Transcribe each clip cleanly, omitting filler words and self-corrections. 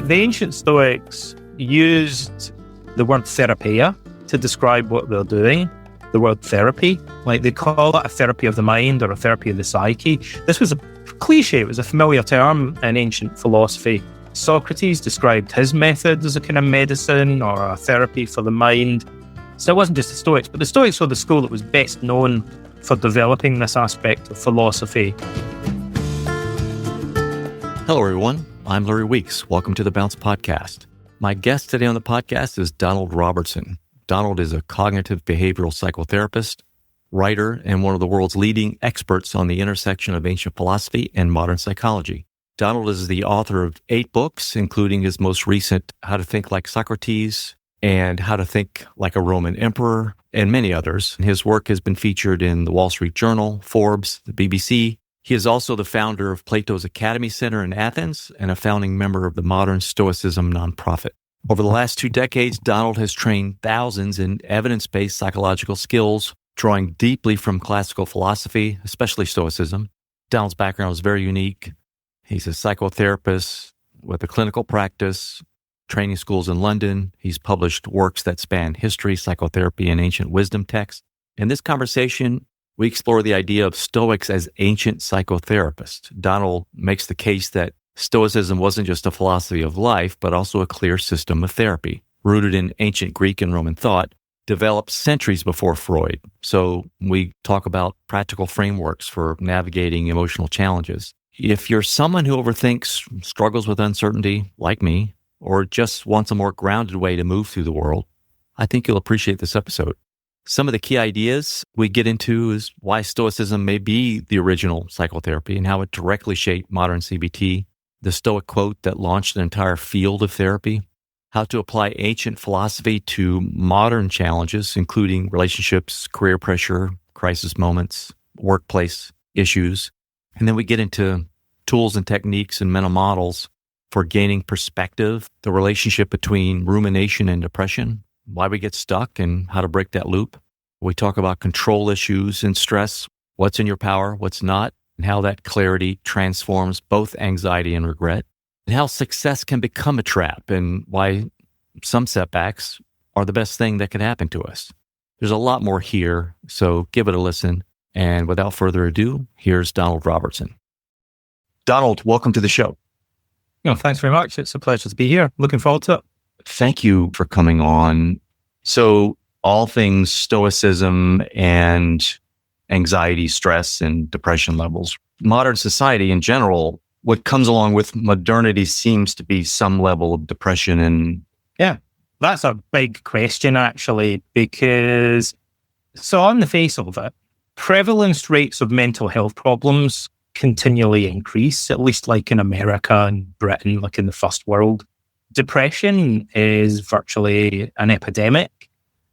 The ancient Stoics used the word therapia to describe what they're doing, the word therapy. Like they call it a therapy of the mind or a therapy of the psyche. This was a cliche, it was a familiar term in ancient philosophy. Socrates described his method as a kind of medicine or a therapy for the mind. So it wasn't just the Stoics, but the Stoics were the school that was best known for developing this aspect of philosophy. Hello, everyone. I'm Larry Weeks. Welcome to the Bounce Podcast. My guest today on the podcast is Donald Robertson. Donald is a cognitive behavioral psychotherapist, writer, and one of the world's leading experts on the intersection of ancient philosophy and modern psychology. Donald is the author of 8 books, including his most recent How to Think Like Socrates and How to Think Like a Roman Emperor, and many others. His work has been featured in the Wall Street Journal, Forbes, the BBC. He is also the founder of Plato's Academy Center in Athens and a founding member of the Modern Stoicism nonprofit. Over the last 2 decades, Donald has trained thousands in evidence-based psychological skills, drawing deeply from classical philosophy, especially Stoicism. Donald's background is very unique. He's a psychotherapist with a clinical practice, training schools in London. He's published works that span history, psychotherapy, and ancient wisdom texts. In this conversation, we explore the idea of Stoics as ancient psychotherapists. Donald makes the case that Stoicism wasn't just a philosophy of life, but also a clear system of therapy, rooted in ancient Greek and Roman thought, developed centuries before Freud. So we talk about practical frameworks for navigating emotional challenges. If you're someone who overthinks, struggles with uncertainty, like me, or just wants a more grounded way to move through the world, I think you'll appreciate this episode. Some of the key ideas we get into is why Stoicism may be the original psychotherapy and how it directly shaped modern CBT, the Stoic quote that launched an entire field of therapy, how to apply ancient philosophy to modern challenges, including relationships, career pressure, crisis moments, workplace issues. And then we get into tools and techniques and mental models for gaining perspective, the relationship between rumination and depression, why we get stuck and how to break that loop. We talk about control issues and stress, what's in your power, what's not, and how that clarity transforms both anxiety and regret, and how success can become a trap and why some setbacks are the best thing that can happen to us. There's a lot more here, so give it a listen. And without further ado, here's Donald Robertson. Donald, welcome to the show. Thanks very much. It's a pleasure to be here. Looking forward to it. Thank you for coming on. So all things Stoicism and anxiety, stress, and depression levels. Modern society in general, what comes along with modernity seems to be some level of depression. And yeah, that's a big question, actually, because so on the face of it, prevalence rates of mental health problems continually increase, at least like in America and Britain, like in the first world. Depression is virtually an epidemic,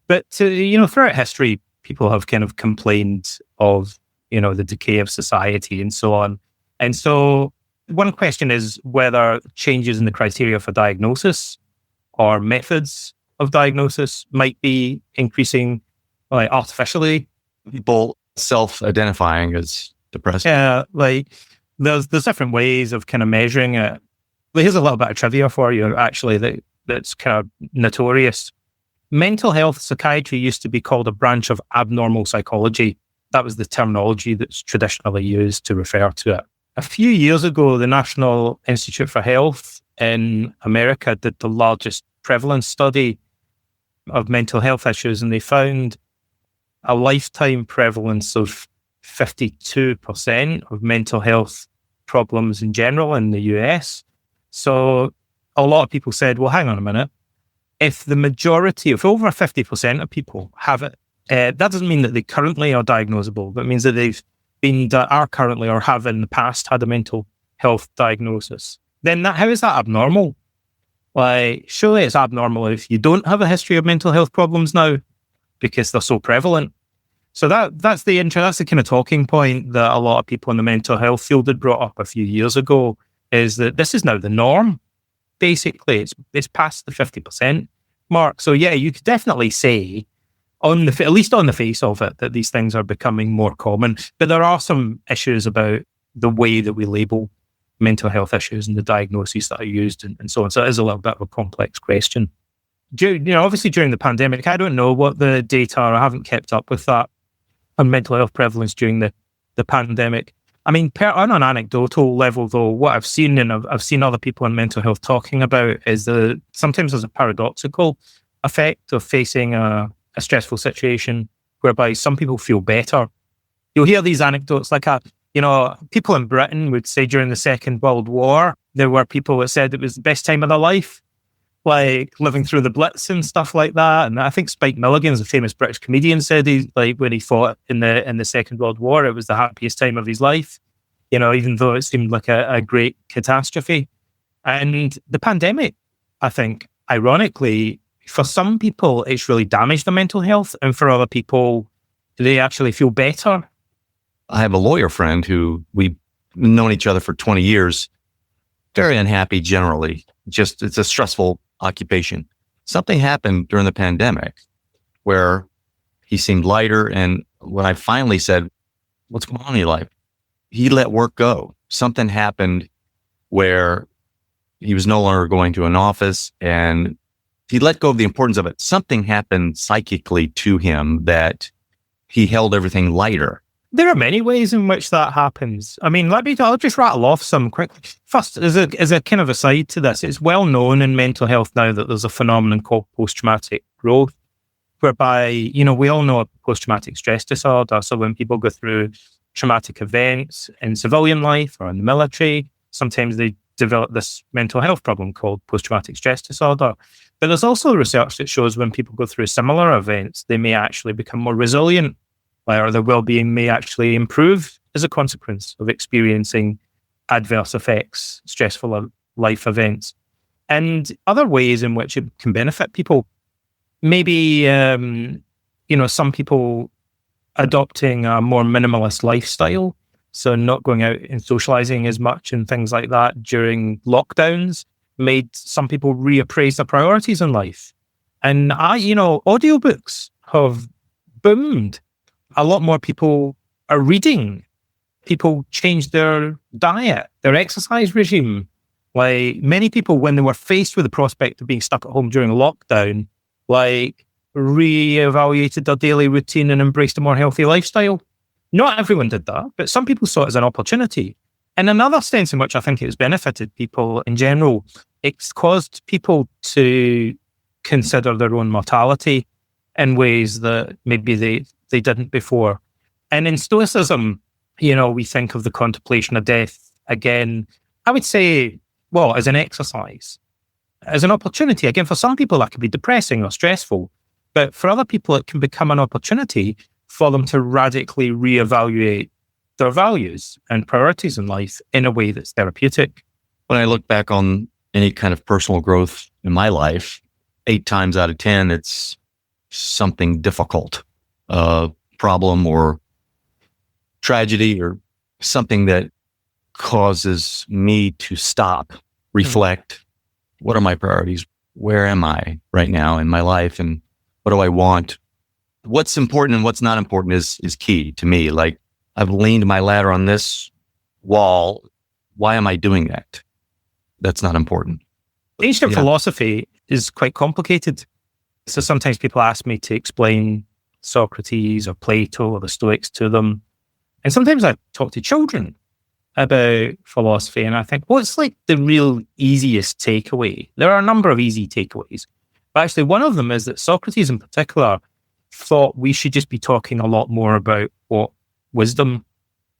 but throughout history, people have kind of complained of, the decay of society and so on. And so one question is whether changes in the criteria for diagnosis or methods of diagnosis might be increasing artificially. People self-identifying as depressed. Yeah, there's different ways of kind of measuring it. Here's a little bit of trivia for you, actually, that's kind of notorious. Mental health psychiatry used to be called a branch of abnormal psychology. That was the terminology that's traditionally used to refer to it. A few years ago, the National Institute for Health in America did the largest prevalence study of mental health issues, and they found a lifetime prevalence of 52% of mental health problems in general in the US. So a lot of people said, well, hang on a minute. If over 50% of people have it, that doesn't mean that they currently are diagnosable. That means that are currently or have in the past had a mental health diagnosis. Then how is that abnormal? Surely it's abnormal if you don't have a history of mental health problems now because they're so prevalent. So that's the kind of talking point that a lot of people in the mental health field had brought up a few years ago, is that this is now the norm. Basically, it's past the 50% mark. So yeah, you could definitely say, at least on the face of it, that these things are becoming more common. But there are some issues about the way that we label mental health issues and the diagnoses that are used and so on. So it is a little bit of a complex question. Obviously during the pandemic, I don't know what the data are. I haven't kept up with that on mental health prevalence during the pandemic. I mean, on an anecdotal level, though, what I've seen, and I've seen other people in mental health talking about, is sometimes there's a paradoxical effect of facing a stressful situation whereby some people feel better. You'll hear these anecdotes like, people in Britain would say during the Second World War, there were people that said it was the best time of their life, like living through the Blitz and stuff like that. And I think Spike Milligan's a famous British comedian, said when he fought in the Second World War, it was the happiest time of his life, even though it seemed like a great catastrophe. And the pandemic, I think, ironically, for some people, it's really damaged their mental health. And for other people, they actually feel better. I have a lawyer friend who we've known each other for 20 years, very unhappy generally. Just, it's a stressful occupation. Something happened during the pandemic where he seemed lighter. And when I finally said, what's going on in your life? He let work go. Something happened where he was no longer going to an office and he let go of the importance of it. Something happened psychically to him that he held everything lighter. There are many ways in which that happens. I mean, I'll just rattle off some quickly. First, as a kind of aside to this, it's well known in mental health now that there's a phenomenon called post-traumatic growth, whereby, we all know a post-traumatic stress disorder. So when people go through traumatic events in civilian life or in the military, sometimes they develop this mental health problem called post-traumatic stress disorder. But there's also research that shows when people go through similar events, they may actually become more resilient, or their well-being may actually improve as a consequence of experiencing adverse effects, stressful life events. And other ways in which it can benefit people, maybe, some people adopting a more minimalist lifestyle, so not going out and socializing as much and things like that during lockdowns, made some people reappraise their priorities in life. And audiobooks have boomed. A lot more people are reading. People changed their diet, their exercise regime. Like many people, when they were faced with the prospect of being stuck at home during lockdown, reevaluated their daily routine and embraced a more healthy lifestyle. Not everyone did that, but some people saw it as an opportunity. In another sense in which I think it's benefited people in general, it's caused people to consider their own mortality in ways that maybe they didn't before. And in Stoicism, we think of the contemplation of death again, I would say, as an exercise, as an opportunity. Again, for some people that can be depressing or stressful, but for other people it can become an opportunity for them to radically reevaluate their values and priorities in life in a way that's therapeutic. When I look back on any kind of personal growth in my life, 8 times out of 10, it's something difficult. Problem or tragedy or something that causes me to stop, reflect. What are my priorities? Where am I right now in my life? And what do I want? What's important and what's not important is key to me. Like, I've leaned my ladder on this wall. Why am I doing that? That's not important. Ancient philosophy is quite complicated. So sometimes people ask me to explain Socrates or Plato or the Stoics to them. And sometimes I talk to children about philosophy and I think, what's like the real easiest takeaway? There are a number of easy takeaways. But actually one of them is that Socrates in particular thought we should just be talking a lot more about what wisdom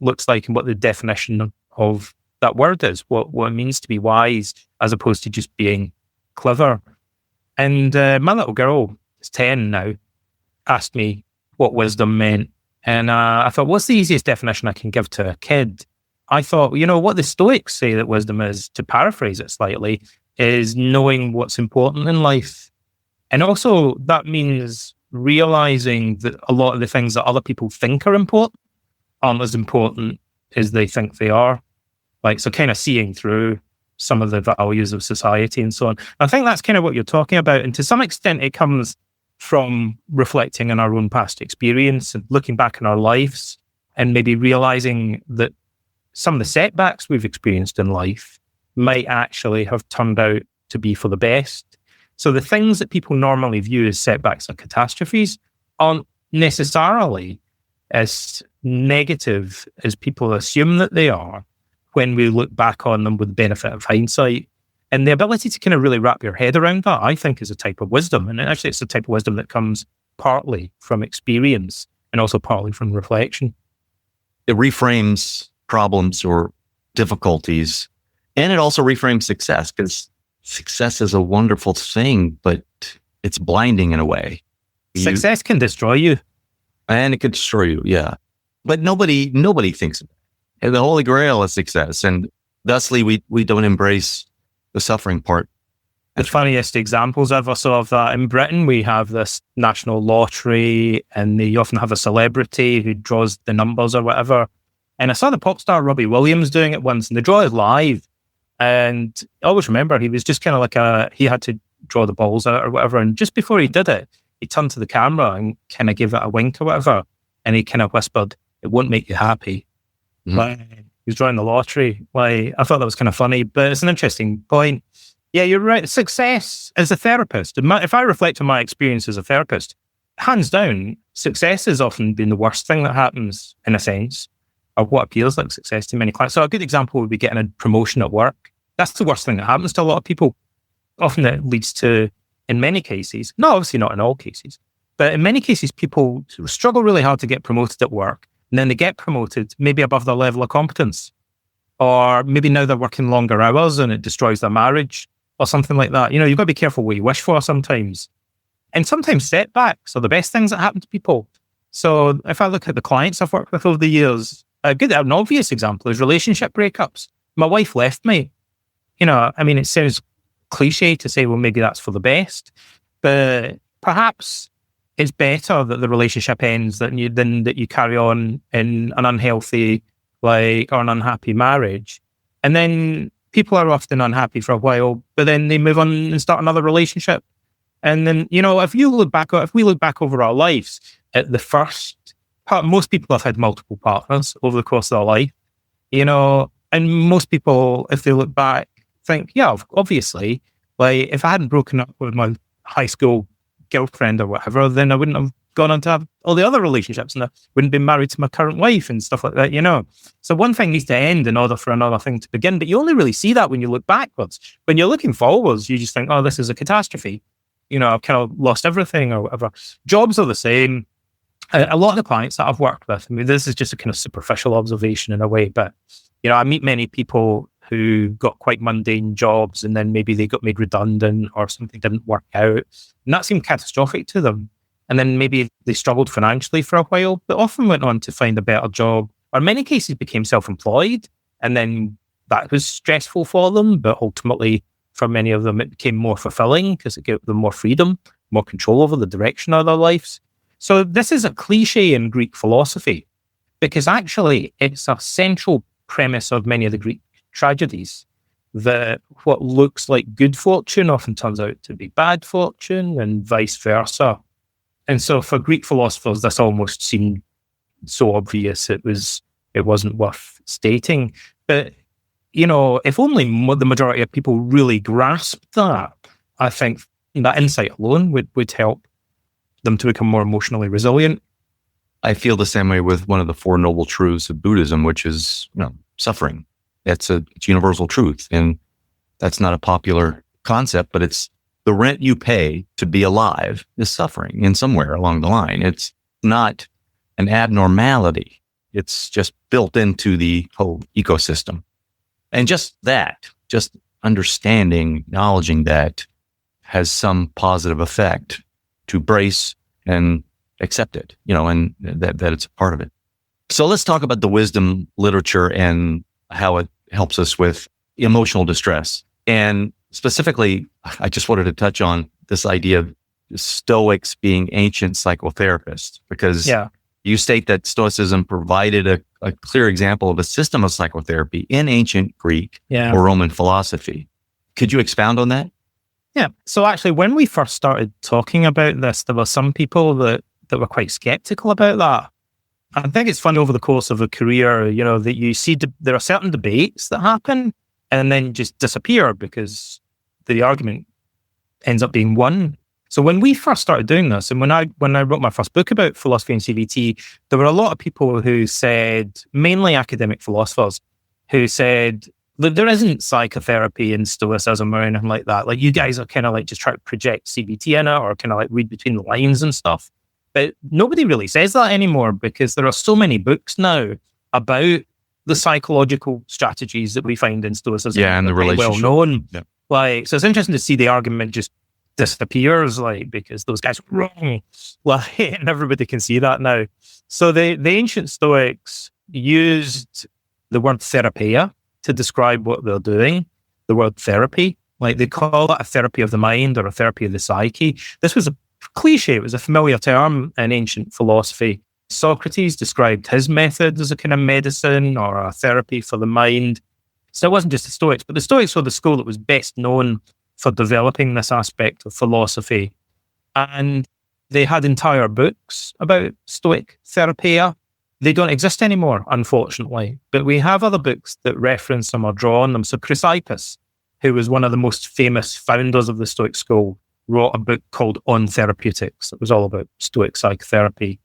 looks like and what the definition of that word is, what it means to be wise, as opposed to just being clever. And my little girl is 10 now, asked me what wisdom meant. And I thought, what's the easiest definition I can give to a kid? I thought, what the Stoics say that wisdom is, to paraphrase it slightly, is knowing what's important in life. And also that means realizing that a lot of the things that other people think are important aren't as important as they think they are. So kind of seeing through some of the values of society and so on. I think that's kind of what you're talking about. And to some extent, it comes from reflecting on our own past experience and looking back in our lives and maybe realizing that some of the setbacks we've experienced in life might actually have turned out to be for the best. So the things that people normally view as setbacks or catastrophes aren't necessarily as negative as people assume that they are when we look back on them with the benefit of hindsight. And the ability to kind of really wrap your head around that, I think, is a type of wisdom. And actually, it's a type of wisdom that comes partly from experience and also partly from reflection. It reframes problems or difficulties, and it also reframes success, because success is a wonderful thing, but it's blinding in a way. Success can destroy you. And it could destroy you, yeah. But nobody thinks of it. And the holy grail is success. And thusly, we don't embrace the suffering part. The funniest examples ever saw of that in Britain, we have this national lottery, and they often have a celebrity who draws the numbers or whatever. And I saw the pop star Robbie Williams doing it once, and the draw is live. And I always remember he was just kind of like he had to draw the balls out or whatever. And just before he did it, he turned to the camera and kind of gave it a wink or whatever. And he kind of whispered, "It won't make you happy." Mm-hmm. Like, he was drawing the lottery. Like, I thought that was kind of funny, but it's an interesting point. Yeah, you're right. Success as a therapist, if I reflect on my experience as a therapist, hands down, success has often been the worst thing that happens, in a sense, or what appears like success to many clients. So a good example would be getting a promotion at work. That's the worst thing that happens to a lot of people. Often it leads to, in many cases, obviously not in all cases, but in many cases, people struggle really hard to get promoted at work. And then they get promoted maybe above their level of competence. Or maybe now they're working longer hours and it destroys their marriage or something like that. You've got to be careful what you wish for sometimes. And sometimes setbacks are the best things that happen to people. So if I look at the clients I've worked with over the years, an obvious example is relationship breakups. My wife left me. It sounds cliche to say, well, maybe that's for the best, but perhaps it's better that the relationship ends than that you carry on in an unhealthy, or an unhappy marriage. And then people are often unhappy for a while, but then they move on and start another relationship. And then, if we look back over our lives at the first part, most people have had multiple partners over the course of their life, and most people, if they look back, think, yeah, obviously, if I hadn't broken up with my high school girlfriend or whatever, then I wouldn't have gone on to have all the other relationships, and I wouldn't be married to my current wife and stuff like that, So one thing needs to end in order for another thing to begin, but you only really see that when you look backwards. When you're looking forwards, you just think, oh, this is a catastrophe. I've kind of lost everything or whatever. Jobs are the same. A lot of the clients that I've worked with, this is just a kind of superficial observation in a way, but, I meet many people who got quite mundane jobs and then maybe they got made redundant or something didn't work out. And that seemed catastrophic to them. And then maybe they struggled financially for a while, but often went on to find a better job, or in many cases became self-employed. And then that was stressful for them, but ultimately for many of them, it became more fulfilling because it gave them more freedom, more control over the direction of their lives. So this is a cliche in Greek philosophy, because actually it's a central premise of many of the Greek tragedies, that what looks like good fortune often turns out to be bad fortune and vice versa. And so for Greek philosophers, this almost seemed so obvious it wasn't worth stating. But, if only the majority of people really grasped that, I think that insight alone would help them to become more emotionally resilient. I feel the same way with one of the Four Noble Truths of Buddhism, which is suffering. It's universal truth. And that's not a popular concept, but it's the rent you pay to be alive is suffering in somewhere along the line. It's not an abnormality. It's just built into the whole ecosystem. And just understanding, acknowledging that has some positive effect to brace and accept it, and that it's a part of it. So let's talk about the wisdom literature and how it helps us with emotional distress. And specifically, I just wanted to touch on this idea of Stoics being ancient psychotherapists, because you state that Stoicism provided a clear example of a system of psychotherapy in ancient Greek or Roman philosophy. Could you expound on that? Yeah. So actually, when we first started talking about this, there were some people that were quite skeptical about that. I think it's fun over the course of a career, that you see there are certain debates that happen and then just disappear because the argument ends up being won. So when we first started doing this, and when I wrote my first book about philosophy and CBT, there were a lot of people who said, mainly academic philosophers, who said, look, there isn't psychotherapy in Stoicism or anything like that. Like, you guys are kind of like just trying to project CBT in it or kind of like read between the lines and stuff. But nobody really says that anymore because there are so many books now about the psychological strategies that we find in Stoicism. Yeah, and the relationship. Well known. Yeah. Like, so it's interesting to see the argument just disappears, like, because those guys are wrong. Like, and everybody can see that now. So the ancient Stoics used the word therapia to describe what they're doing, the word therapy. Like, they call it a therapy of the mind or a therapy of the psyche. This was a cliche. It was a familiar term in ancient philosophy. Socrates described his method as a kind of medicine or a therapy for the mind. So it wasn't just the Stoics, but the Stoics were the school that was best known for developing this aspect of philosophy. And they had entire books about Stoic therapia. They don't exist anymore, unfortunately, but we have other books that reference them or draw on them. So Chrysippus, who was one of the most famous founders of the Stoic school, wrote a book called On Therapeutics. It was all about Stoic psychotherapy.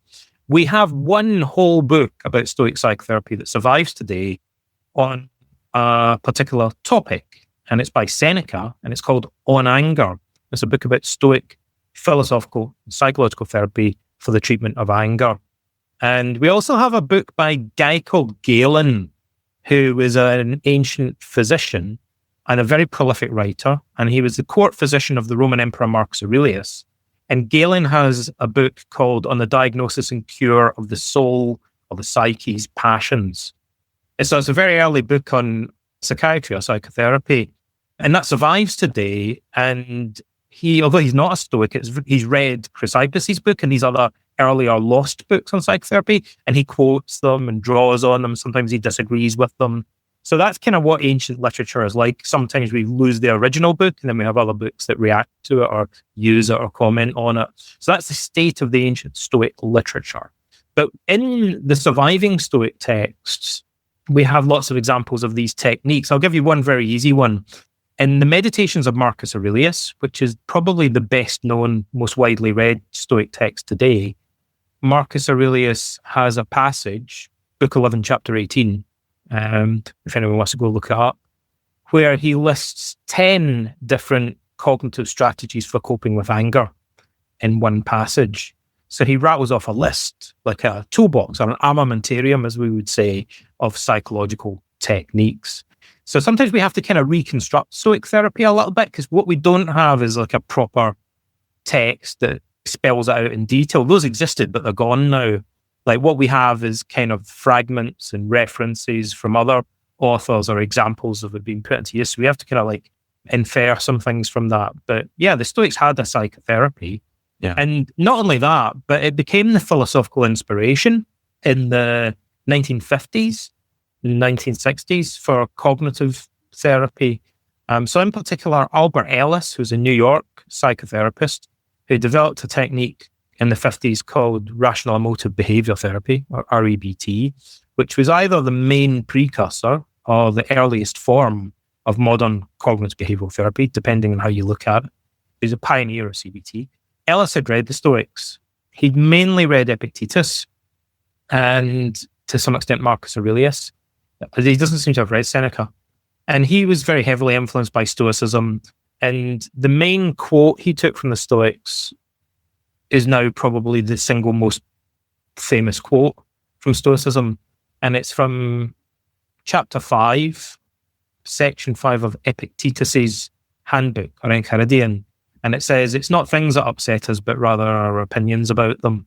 We have one whole book about Stoic psychotherapy that survives today on a particular topic, and it's by Seneca, and it's called On Anger. It's a book about Stoic philosophical and psychological therapy for the treatment of anger. And we also have a book by a guy called Galen, who was an ancient physician and a very prolific writer, and he was the court physician of the Roman Emperor Marcus Aurelius. And Galen has a book called On the Diagnosis and Cure of the Soul or the Psyche's Passions. And so it's a very early book on psychiatry or psychotherapy, and that survives today. And he, although he's not a Stoic, he's read Chrysippus' book and these other earlier lost books on psychotherapy, and he quotes them and draws on them. Sometimes he disagrees with them. So that's kind of what ancient literature is like. Sometimes we lose the original book and then we have other books that react to it or use it or comment on it. So that's the state of the ancient Stoic literature. But in the surviving Stoic texts, we have lots of examples of these techniques. I'll give you one very easy one. In the Meditations of Marcus Aurelius, which is probably the best known, most widely read Stoic text today, Marcus Aurelius has a passage, Book 11, Chapter 18, if anyone wants to go look it up, where he lists 10 different cognitive strategies for coping with anger in one passage. So he rattles off a list, like a toolbox or an armamentarium, as we would say, of psychological techniques. So sometimes we have to kind of reconstruct Stoic therapy a little bit, because what we don't have is like a proper text that spells it out in detail. Those existed, but they're gone now. Like, what we have is kind of fragments and references from other authors or examples of it being put into use. So we have to kind of like infer some things from that. But yeah, the Stoics had a psychotherapy. Yeah. And not only that, but it became the philosophical inspiration in the 1950s, 1960s for cognitive therapy. So in particular, Albert Ellis, who's a New York psychotherapist, who developed a technique in the 50s called rational emotive behavior therapy, or REBT, which was either the main precursor or the earliest form of modern cognitive behavioral therapy, depending on how you look at it. He's a pioneer of CBT. Ellis had read the Stoics. He'd mainly read Epictetus and to some extent Marcus Aurelius. He doesn't seem to have read Seneca. And he was very heavily influenced by Stoicism. And the main quote he took from the Stoics is now probably the single most famous quote from Stoicism. And it's from chapter 5, section 5 of Epictetus's handbook, or Enchiridion. And it says, it's not things that upset us, but rather our opinions about them.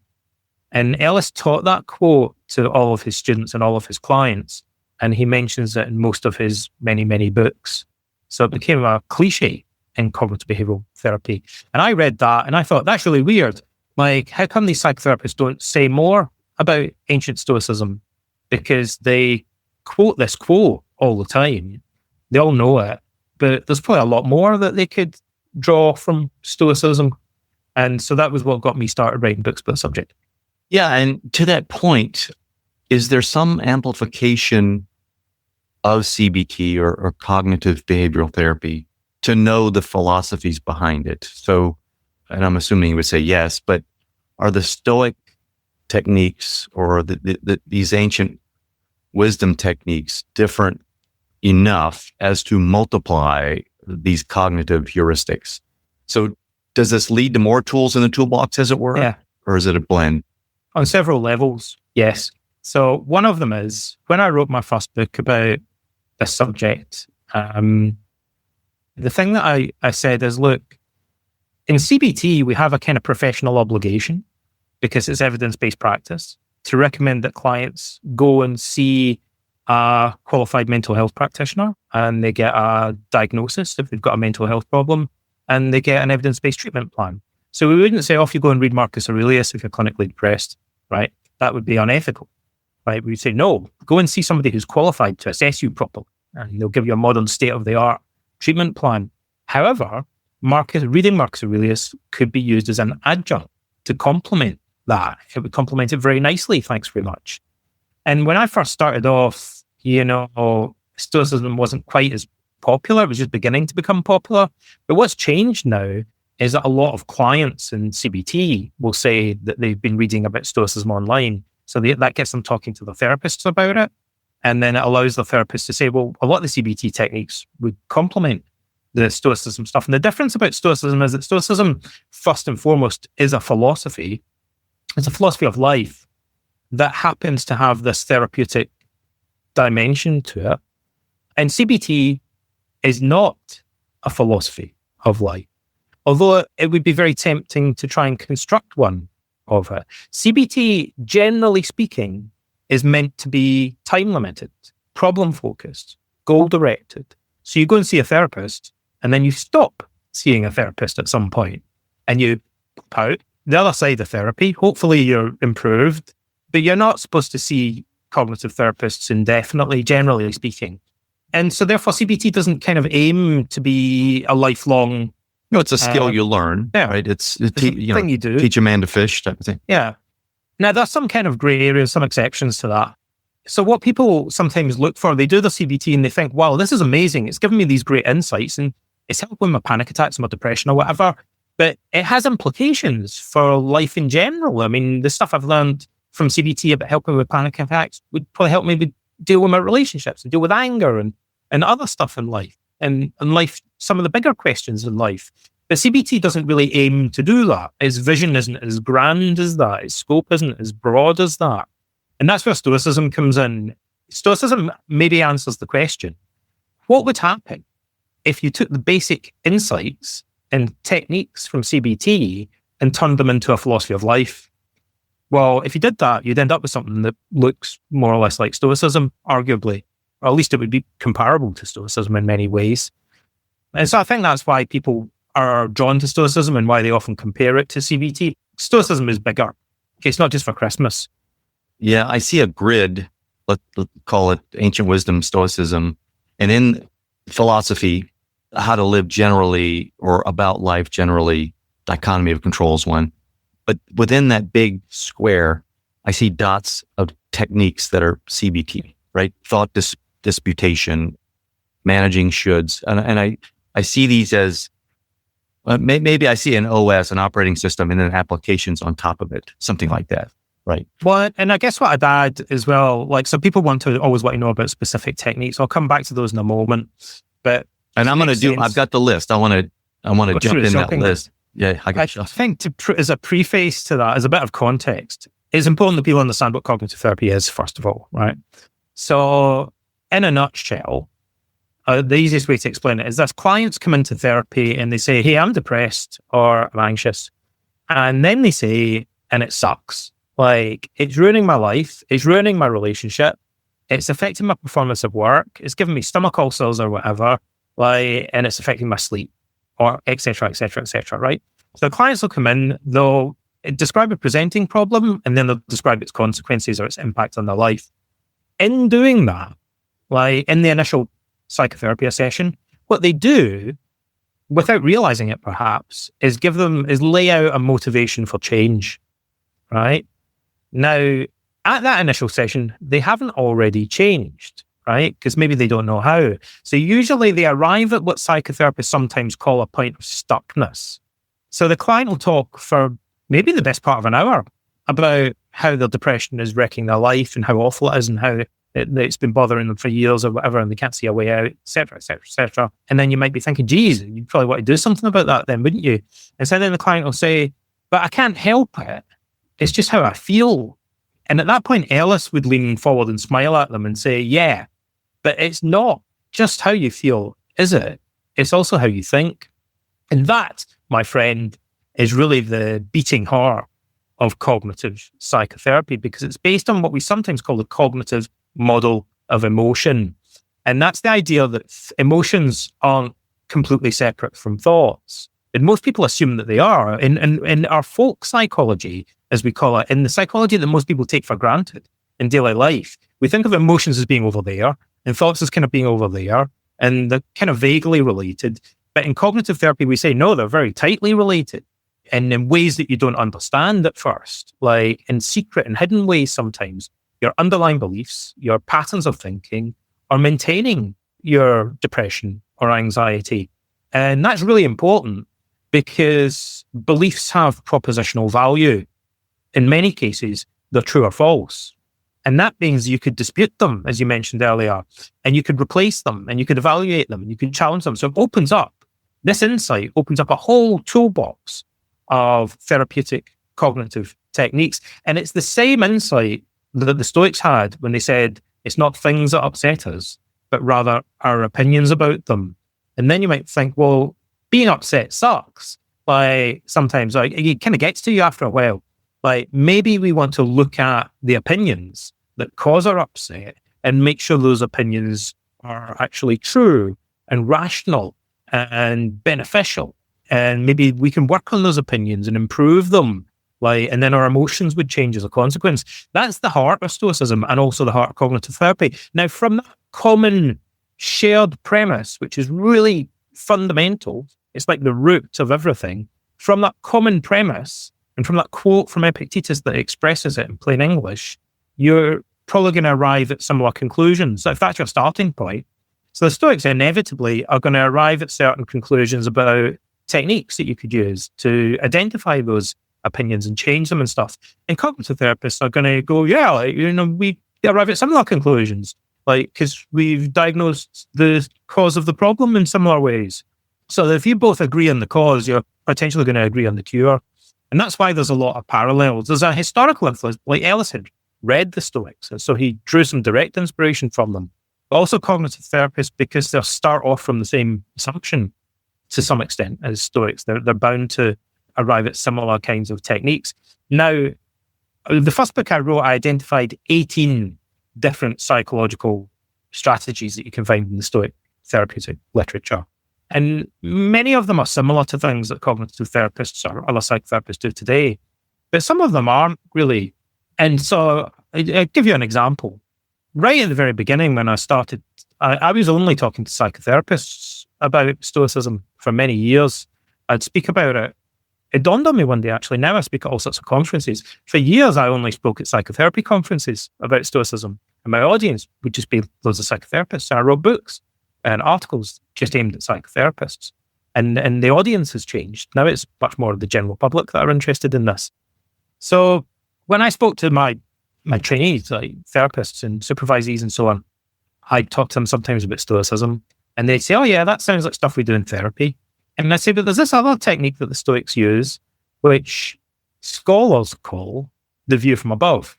And Ellis taught that quote to all of his students and all of his clients. And he mentions it in most of his many, many books. So it became a cliche in cognitive behavioral therapy. And I read that and I thought, that's really weird. Like, how come these psychotherapists don't say more about ancient Stoicism? Because they quote this quote all the time. They all know it, but there's probably a lot more that they could draw from Stoicism. And so that was what got me started writing books about the subject. Yeah, and to that point, is there some amplification of CBT or cognitive behavioral therapy to know the philosophies behind it? So, and I'm assuming you would say yes, but are the Stoic techniques or these ancient wisdom techniques different enough as to multiply these cognitive heuristics? So does this lead to more tools in the toolbox, as it were? Yeah. Or is it a blend? On several levels, yes. So one of them is when I wrote my first book about this subject, the thing that I said is, look, in CBT, we have a kind of professional obligation, because it's evidence-based practice, to recommend that clients go and see a qualified mental health practitioner and they get a diagnosis if they've got a mental health problem, and they get an evidence-based treatment plan. So we wouldn't say, off you go and read Marcus Aurelius if you're clinically depressed, right? That would be unethical, right? We'd say, no, go and see somebody who's qualified to assess you properly, and they'll give you a modern state-of-the-art treatment plan. However, reading Marcus Aurelius could be used as an adjunct to complement that. It would complement it very nicely, thanks very much. And when I first started off, Stoicism wasn't quite as popular. It was just beginning to become popular. But what's changed now is that a lot of clients in CBT will say that they've been reading about Stoicism online. So that gets them talking to the therapists about it. And then it allows the therapist to say, well, a lot of the CBT techniques would complement the Stoicism stuff. And the difference about Stoicism is that Stoicism, first and foremost, is a philosophy. It's a philosophy of life that happens to have this therapeutic dimension to it. And CBT is not a philosophy of life, although it would be very tempting to try and construct one of it. CBT, generally speaking, is meant to be time limited, problem focused, goal directed. So you go and see a therapist, and then you stop seeing a therapist at some point, and you pop out the other side of therapy. Hopefully you're improved, but you're not supposed to see cognitive therapists indefinitely, generally speaking. And so therefore CBT doesn't kind of aim to be a lifelong... No, it's a skill you learn, right? It's thing you do. Teach a man to fish type of thing. Yeah. Now there's some kind of grey areas, some exceptions to that. So what people sometimes look for, they do the CBT and they think, wow, this is amazing. It's giving me these great insights and it's helping my panic attacks, my depression or whatever. But it has implications for life in general. I mean, the stuff I've learned from CBT about helping with panic attacks would probably help me deal with my relationships and deal with anger and other stuff in life. And life, some of the bigger questions in life. But CBT doesn't really aim to do that. Its vision isn't as grand as that. Its scope isn't as broad as that. And that's where Stoicism comes in. Stoicism maybe answers the question, what would happen if you took the basic insights and techniques from CBT and turned them into a philosophy of life? Well, if you did that, you'd end up with something that looks more or less like Stoicism, arguably, or at least it would be comparable to Stoicism in many ways. And so I think that's why people are drawn to Stoicism and why they often compare it to CBT. Stoicism is bigger. It's not just for Christmas. Yeah, I see a grid, let's call it ancient wisdom, Stoicism, and in philosophy, how to live generally or about life generally, dichotomy of control is one. But within that big square, I see dots of techniques that are CBT, right? Thought disputation, managing shoulds. And I see these as, maybe I see an OS, an operating system, and then applications on top of it, something like that. Right. Well, and I guess what I'd add as well, like, so people always want to know about specific techniques. I'll come back to those in a moment. But I'm going to I've got the list. I want to jump in that list. Yeah, I think as a preface to that, as a bit of context, it's important that people understand what cognitive therapy is, first of all, right? So in a nutshell, the easiest way to explain it is this: clients come into therapy and they say, hey, I'm depressed or I'm anxious. And then they say, and it sucks. Like, it's ruining my life. It's ruining my relationship. It's affecting my performance at work. It's giving me stomach ulcers or whatever. Like, and it's affecting my sleep, or et cetera, right? So clients will come in, they'll describe a presenting problem, and then they'll describe its consequences or its impact on their life. In doing that, like in the initial psychotherapy session, what they do, without realizing it perhaps, is lay out a motivation for change, right? Now, at that initial session, they haven't already changed, right? Because maybe they don't know how. So usually they arrive at what psychotherapists sometimes call a point of stuckness. So the client will talk for maybe the best part of an hour about how their depression is wrecking their life and how awful it is and how it's been bothering them for years or whatever, and they can't see a way out, et cetera, et cetera, et cetera. And then you might be thinking, geez, you probably want to do something about that then, wouldn't you? And so then the client will say, but I can't help it. It's just how I feel. And at that point, Ellis would lean forward and smile at them and say, yeah, but it's not just how you feel, is it? It's also how you think. And that, my friend, is really the beating heart of cognitive psychotherapy, because it's based on what we sometimes call the cognitive model of emotion. And that's the idea that emotions aren't completely separate from thoughts. And most people assume that they are. In our folk psychology, as we call it, in the psychology that most people take for granted in daily life, we think of emotions as being over there and thoughts as kind of being over there, and they're kind of vaguely related. But in cognitive therapy, we say, no, they're very tightly related, and in ways that you don't understand at first, like in secret and hidden ways sometimes. Your underlying beliefs, your patterns of thinking are maintaining your depression or anxiety. And that's really important because beliefs have propositional value. In many cases, they're true or false. And that means you could dispute them, as you mentioned earlier, and you could replace them, and you could evaluate them, and you could challenge them. So it opens up, this insight opens up a whole toolbox of therapeutic cognitive techniques. And it's the same insight that the Stoics had when they said, it's not things that upset us, but rather our opinions about them. And then you might think, well, being upset sucks. Like sometimes it kind of gets to you after a while. Like maybe we want to look at the opinions that cause our upset and make sure those opinions are actually true and rational and beneficial. And maybe we can work on those opinions and improve them. And then our emotions would change as a consequence. That's the heart of Stoicism and also the heart of cognitive therapy. Now, from that common shared premise, which is really fundamental, it's like the root of everything. From that common premise and from that quote from Epictetus that expresses it in plain English, you're probably going to arrive at similar conclusions. So if that's your starting point, so the Stoics inevitably are going to arrive at certain conclusions about techniques that you could use to identify those opinions and change them and stuff. And cognitive therapists are going to go, yeah, we arrive at similar conclusions, because we've diagnosed the cause of the problem in similar ways. So if you both agree on the cause, you're potentially going to agree on the cure. And that's why there's a lot of parallels. There's a historical influence, like Ellis had read the Stoics, and so he drew some direct inspiration from them. But also cognitive therapists, because they'll start off from the same assumption to some extent as Stoics, they're bound to arrive at similar kinds of techniques. Now, the first book I wrote, I identified 18 different psychological strategies that you can find in the Stoic therapeutic literature. And many of them are similar to things that cognitive therapists or other psychotherapists do today, but some of them aren't really. And so I'll give you an example. Right at the very beginning, when I started, I was only talking to psychotherapists about Stoicism for many years. I'd speak about it. It dawned on me one day, actually. Now I speak at all sorts of conferences. For years, I only spoke at psychotherapy conferences about Stoicism. And my audience would just be loads of psychotherapists. And I wrote books and articles just aimed at psychotherapists. And the audience has changed. Now it's much more of the general public that are interested in this. So when I spoke to my trainees, like therapists and supervisees and so on, I'd talk to them sometimes about Stoicism. And they'd say, oh yeah, that sounds like stuff we do in therapy. And I say, but there's this other technique that the Stoics use, which scholars call the view from above.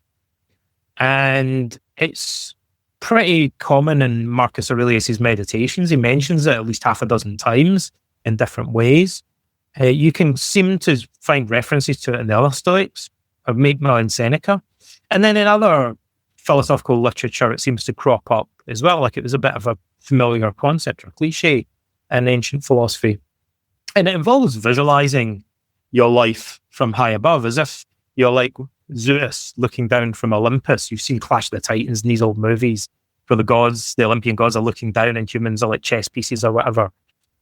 And it's pretty common in Marcus Aurelius's Meditations. He mentions it at least half a dozen times in different ways. You can seem to find references to it in the other Stoics, of Megma and Seneca. And then in other philosophical literature, it seems to crop up as well, like it was a bit of a familiar concept or cliche in ancient philosophy. And it involves visualizing your life from high above, as if you're like Zeus looking down from Olympus. You've seen Clash of the Titans in these old movies where the Olympian gods are looking down and humans are like chess pieces or whatever.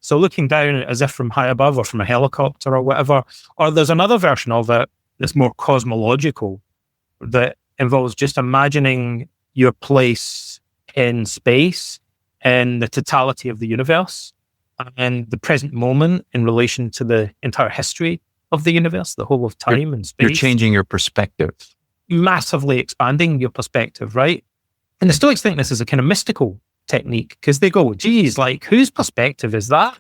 So looking down as if from high above or from a helicopter or whatever. Or there's another version of it that's more cosmological, that involves just imagining your place in space and the totality of the universe and the present moment in relation to the entire history of the universe, the whole of time and space. You're changing your perspective. Massively expanding your perspective, right? And the Stoics think this is a kind of mystical technique because they go, geez, like, whose perspective is that?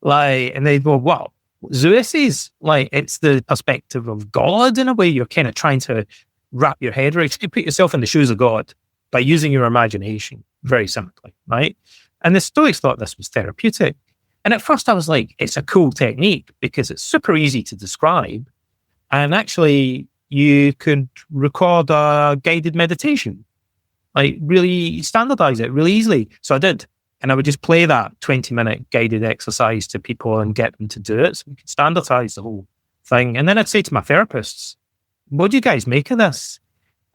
Like, and they go, well, Zeus's, like, it's the perspective of God in a way. You're kind of trying to wrap your head around, you put yourself in the shoes of God by using your imagination, very simply, right? And the Stoics thought this was therapeutic. And at first I was like, it's a cool technique because it's super easy to describe. And actually, you could record a guided meditation, like really standardize it really easily. So I did. And I would just play that 20-minute guided exercise to people and get them to do it. So we could standardize the whole thing. And then I'd say to my therapists, what do you guys make of this?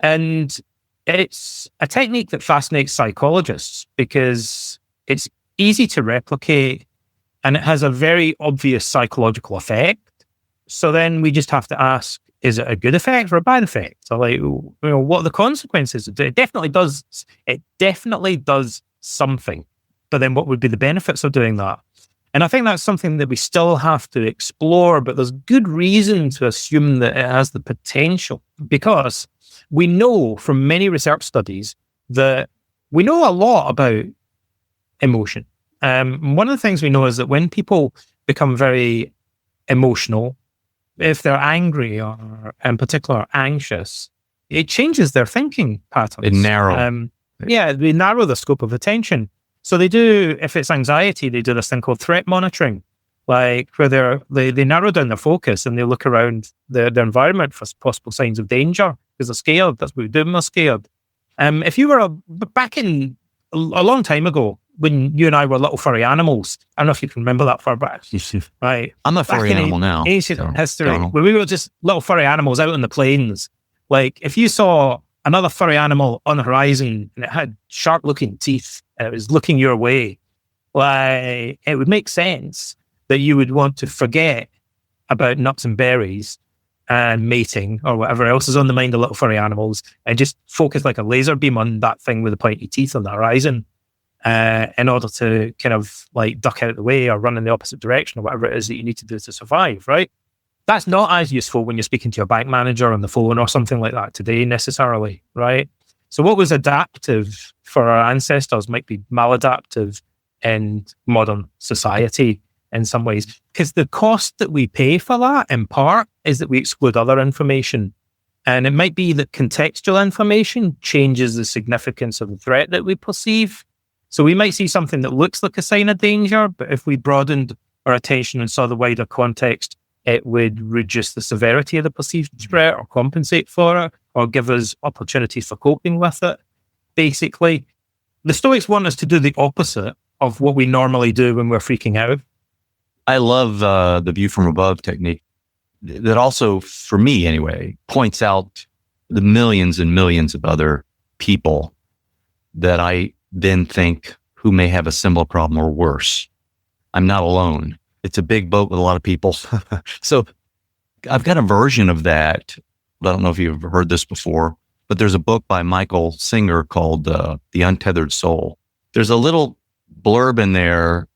And it's a technique that fascinates psychologists because it's easy to replicate and it has a very obvious psychological effect. So then we just have to ask, is it a good effect or a bad effect? So like, you know, what are the consequences? It definitely does something. But then what would be the benefits of doing that? And I think that's something that we still have to explore, but there's good reason to assume that it has the potential because we know from many research studies that we know a lot about emotion. One of the things we know is that when people become very emotional, if they're angry or in particular anxious, it changes their thinking patterns. They narrow. They narrow the scope of attention. So they do, if it's anxiety, they do this thing called threat monitoring, like where they narrow down their focus and they look around their environment for possible signs of danger because they're scared. That's what we do when we're scared. If you were back in a long time ago, when you and I were little furry animals, I don't know if you can remember that far back. Right. I'm a furry animal now. Ancient history, where we were just little furry animals out on the plains. Like if you saw another furry animal on the horizon and it had sharp looking teeth and it was looking your way, like it would make sense that you would want to forget about nuts and berries and mating or whatever else is on the mind of little furry animals and just focus like a laser beam on that thing with the pointy teeth on the horizon in order to kind of like duck out of the way or run in the opposite direction or whatever it is that you need to do to survive, right? That's not as useful when you're speaking to your bank manager on the phone or something like that today necessarily, right? So what was adaptive for our ancestors might be maladaptive in modern society in some ways, because the cost that we pay for that in part is that we exclude other information. And it might be that contextual information changes the significance of the threat that we perceive. So we might see something that looks like a sign of danger, but if we broadened our attention and saw the wider context, it would reduce the severity of the perceived threat or compensate for it or give us opportunities for coping with it. Basically, the Stoics want us to do the opposite of what we normally do when we're freaking out. I love the view from above technique that also, for me anyway, points out the millions and millions of other people that I then think who may have a similar problem or worse. I'm not alone. It's a big boat with a lot of people. So I've got a version of that. I don't know if you've heard this before, but there's a book by Michael Singer called The Untethered Soul. There's a little blurb in there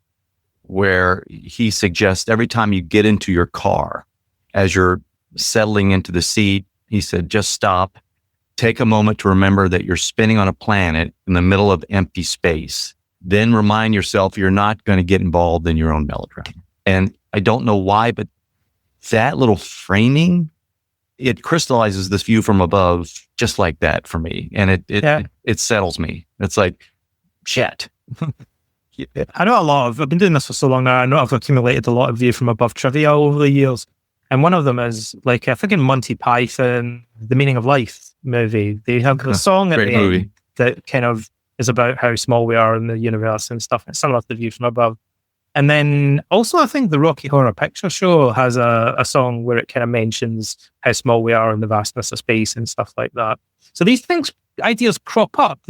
where he suggests every time you get into your car, as you're settling into the seat, he said, just stop, take a moment to remember that you're spinning on a planet in the middle of empty space. Then remind yourself you're not going to get involved in your own melodrama. And I don't know why, but that little framing, it crystallizes this view from above just like that for me. And it settles me. It's like, shit. I know I've been doing this for so long now. I know I've accumulated a lot of view from above trivia over the years. And one of them is like, I think in Monty Python, The Meaning of Life movie, they have a song at the end that kind of is about how small we are in the universe and stuff. It's similar to the view from above. And then also, I think the Rocky Horror Picture Show has a song where it kind of mentions how small we are in the vastness of space and stuff like that. So these ideas crop up.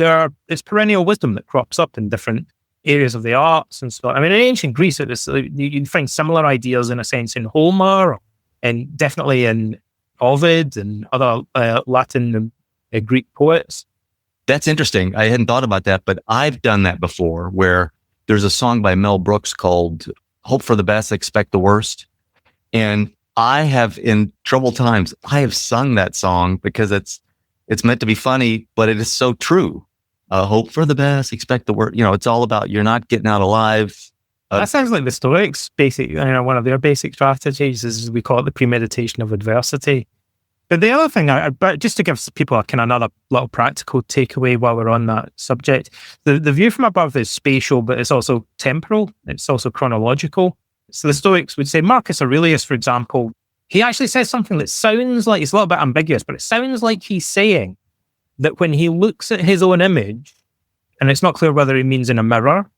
It's perennial wisdom that crops up in different areas of the arts and so on. I mean, in ancient Greece, you find similar ideas in a sense in Homer and definitely in Ovid and other Latin Greek poets. That's interesting. I hadn't thought about that, but I've done that before, where there's a song by Mel Brooks called Hope for the Best, Expect the Worst. And I have, in troubled times, I have sung that song because it's meant to be funny, but it is so true. Hope for the best, expect the worst. It's all about you're not getting out alive. That sounds like the Stoics' one of their basic strategies is we call it the premeditation of adversity. But the other thing, but just to give people a kind of another little practical takeaway while we're on that subject, the view from above is spatial, but it's also temporal. It's also chronological. So the Stoics would say Marcus Aurelius, for example, he actually says something that sounds like, it's a little bit ambiguous, but it sounds like he's saying that when he looks at his own image, and it's not clear whether he means in a mirror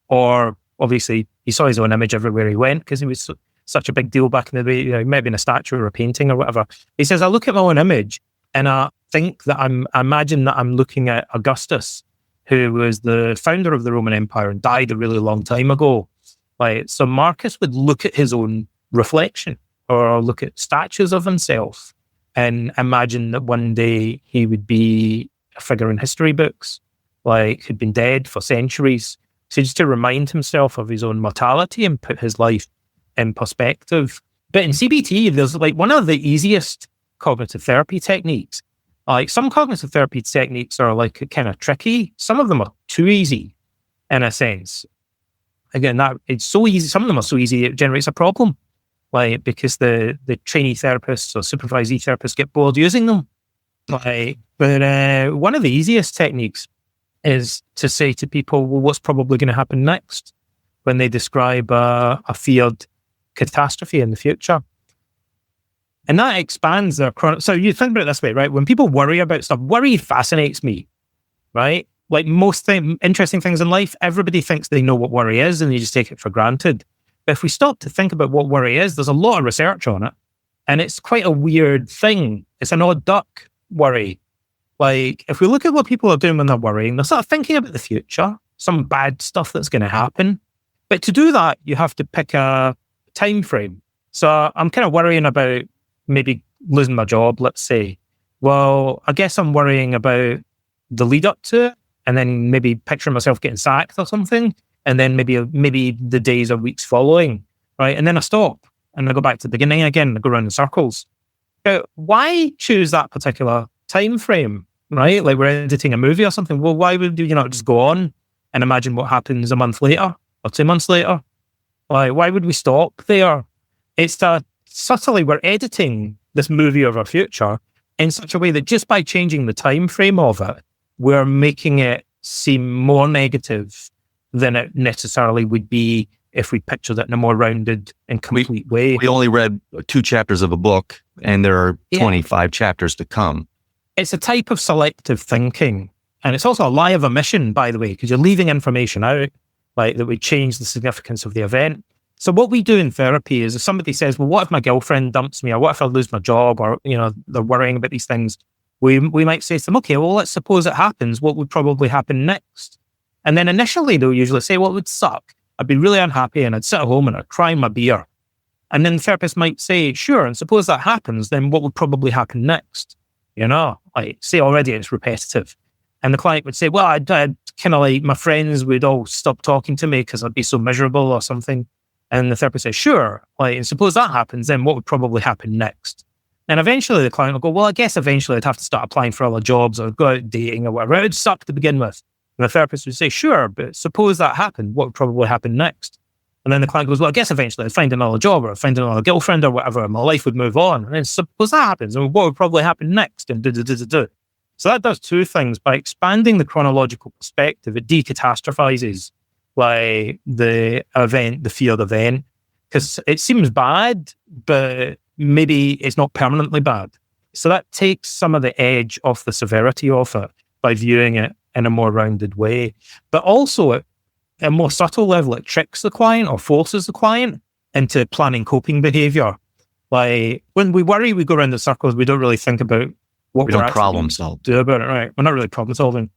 or obviously he saw his own image everywhere he went because he was such a big deal back in the day, he might be in a statue or a painting or whatever. He says, I look at my own image and I think that I imagine that I'm looking at Augustus, who was the founder of the Roman Empire and died a really long time ago. So Marcus would look at his own reflection or look at statues of himself and imagine that one day he would be a figure in history books, who'd been dead for centuries. So just to remind himself of his own mortality and put his life in perspective. But in CBT, there's one of the easiest cognitive therapy techniques. Some cognitive therapy techniques are kind of tricky. Some of them are too easy in a sense. Again, that it's so easy. Some of them are so easy it generates a problem. Because the trainee therapists or supervisee therapists get bored using them. But one of the easiest techniques is to say to people, well, what's probably going to happen next when they describe a feared catastrophe in the future. And that expands their so you think about it this way, right? When people worry about stuff, worry fascinates me, right? Like most interesting things in life, everybody thinks they know what worry is and they just take it for granted. But if we stop to think about what worry is, there's a lot of research on it. And it's quite a weird thing. It's an odd duck worry. If we look at what people are doing when they're worrying, they're sort of thinking about the future, some bad stuff that's going to happen. But to do that, you have to pick a time frame. So I'm kind of worrying about maybe losing my job, let's say. Well, I guess I'm worrying about the lead up to it, and then maybe picturing myself getting sacked or something, and then maybe the days or weeks following, right? And then I stop and I go back to the beginning again, I go around in circles. But why choose that particular time frame, right? Like we're editing a movie or something. Well, why would you not just go on and imagine what happens a month later or 2 months later? Why would we stop there? It's that subtly we're editing this movie of our future in such a way that just by changing the time frame of it, we're making it seem more negative than it necessarily would be if we pictured it in a more rounded and complete way. We only read 2 chapters of a book and there are 25 chapters to come. It's a type of selective thinking. And it's also a lie of omission, by the way, because you're leaving information out, like that would change the significance of the event. So what we do in therapy is if somebody says, well, what if my girlfriend dumps me? Or what if I lose my job? Or, they're worrying about these things. We might say to them, okay, well, let's suppose it happens. What would probably happen next? And then initially they'll usually say, well, it would suck. I'd be really unhappy and I'd sit at home and I'd cry my beer. And then the therapist might say, sure, and suppose that happens, then what would probably happen next? Say already it's repetitive. And the client would say, well, I'd kind of like my friends would all stop talking to me because I'd be so miserable or something. And the therapist says, sure, and suppose that happens, then what would probably happen next? And eventually the client will go, well, I guess eventually I'd have to start applying for other jobs or go out dating or whatever. It would suck to begin with. And the therapist would say, sure, but suppose that happened, what would probably happen next? And then the client goes, well, I guess eventually I'd find another job or I'd find another girlfriend or whatever, and my life would move on. And then suppose that happens, and what would probably happen next? And So that does 2 things. By expanding the chronological perspective, it decatastrophizes the event, the feared event, because it seems bad, but maybe it's not permanently bad. So that takes some of the edge off the severity of it by viewing it in a more rounded way. But also at a more subtle level, it tricks the client or forces the client into planning coping behavior. When we worry, we go around the circles, we don't really think about what we don't problem solve. Do about it, right? We're not really problem solving.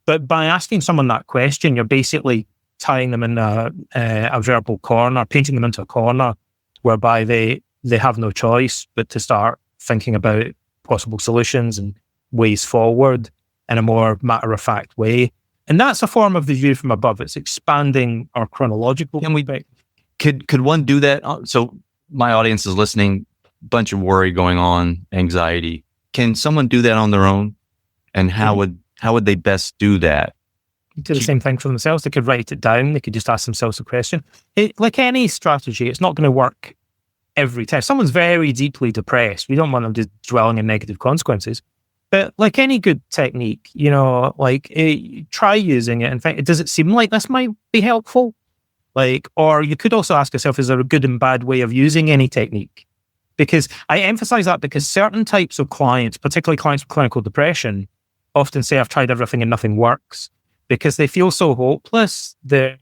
But by asking someone that question, you're basically tying them in a verbal corner, painting them into a corner whereby they have no choice but to start thinking about possible solutions and ways forward in a more matter-of-fact way. And that's a form of the view from above. It's expanding our chronological. Could one do that? So my audience is listening, bunch of worry going on, anxiety. Can someone do that on their own? And how would they best do that? Do the same thing for themselves. They could write it down. They could just ask themselves a question. Like any strategy, it's not going to work every time. If someone's very deeply depressed, we don't want them just dwelling in negative consequences. But like any good technique, try using it. In fact, does it seem like this might be helpful? Or you could also ask yourself, is there a good and bad way of using any technique? Because I emphasize that because certain types of clients, particularly clients with clinical depression, often say, I've tried everything and nothing works, because they feel so hopeless. The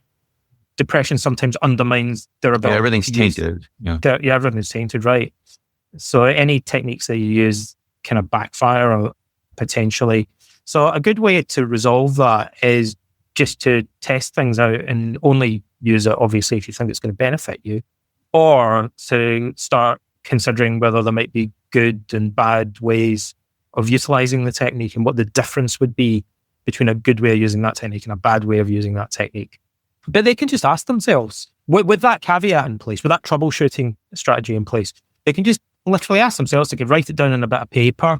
depression sometimes undermines their ability. Yeah, everything's tainted. Yeah, everything's tainted, right? So any techniques that you use kind of backfire or potentially. So a good way to resolve that is just to test things out and only use it, obviously, if you think it's going to benefit you, or to start considering whether there might be good and bad ways of utilizing the technique and what the difference would be between a good way of using that technique and a bad way of using that technique. But they can just ask themselves, with that caveat in place, with that troubleshooting strategy in place, they can just literally ask themselves, they could write it down in a bit of paper.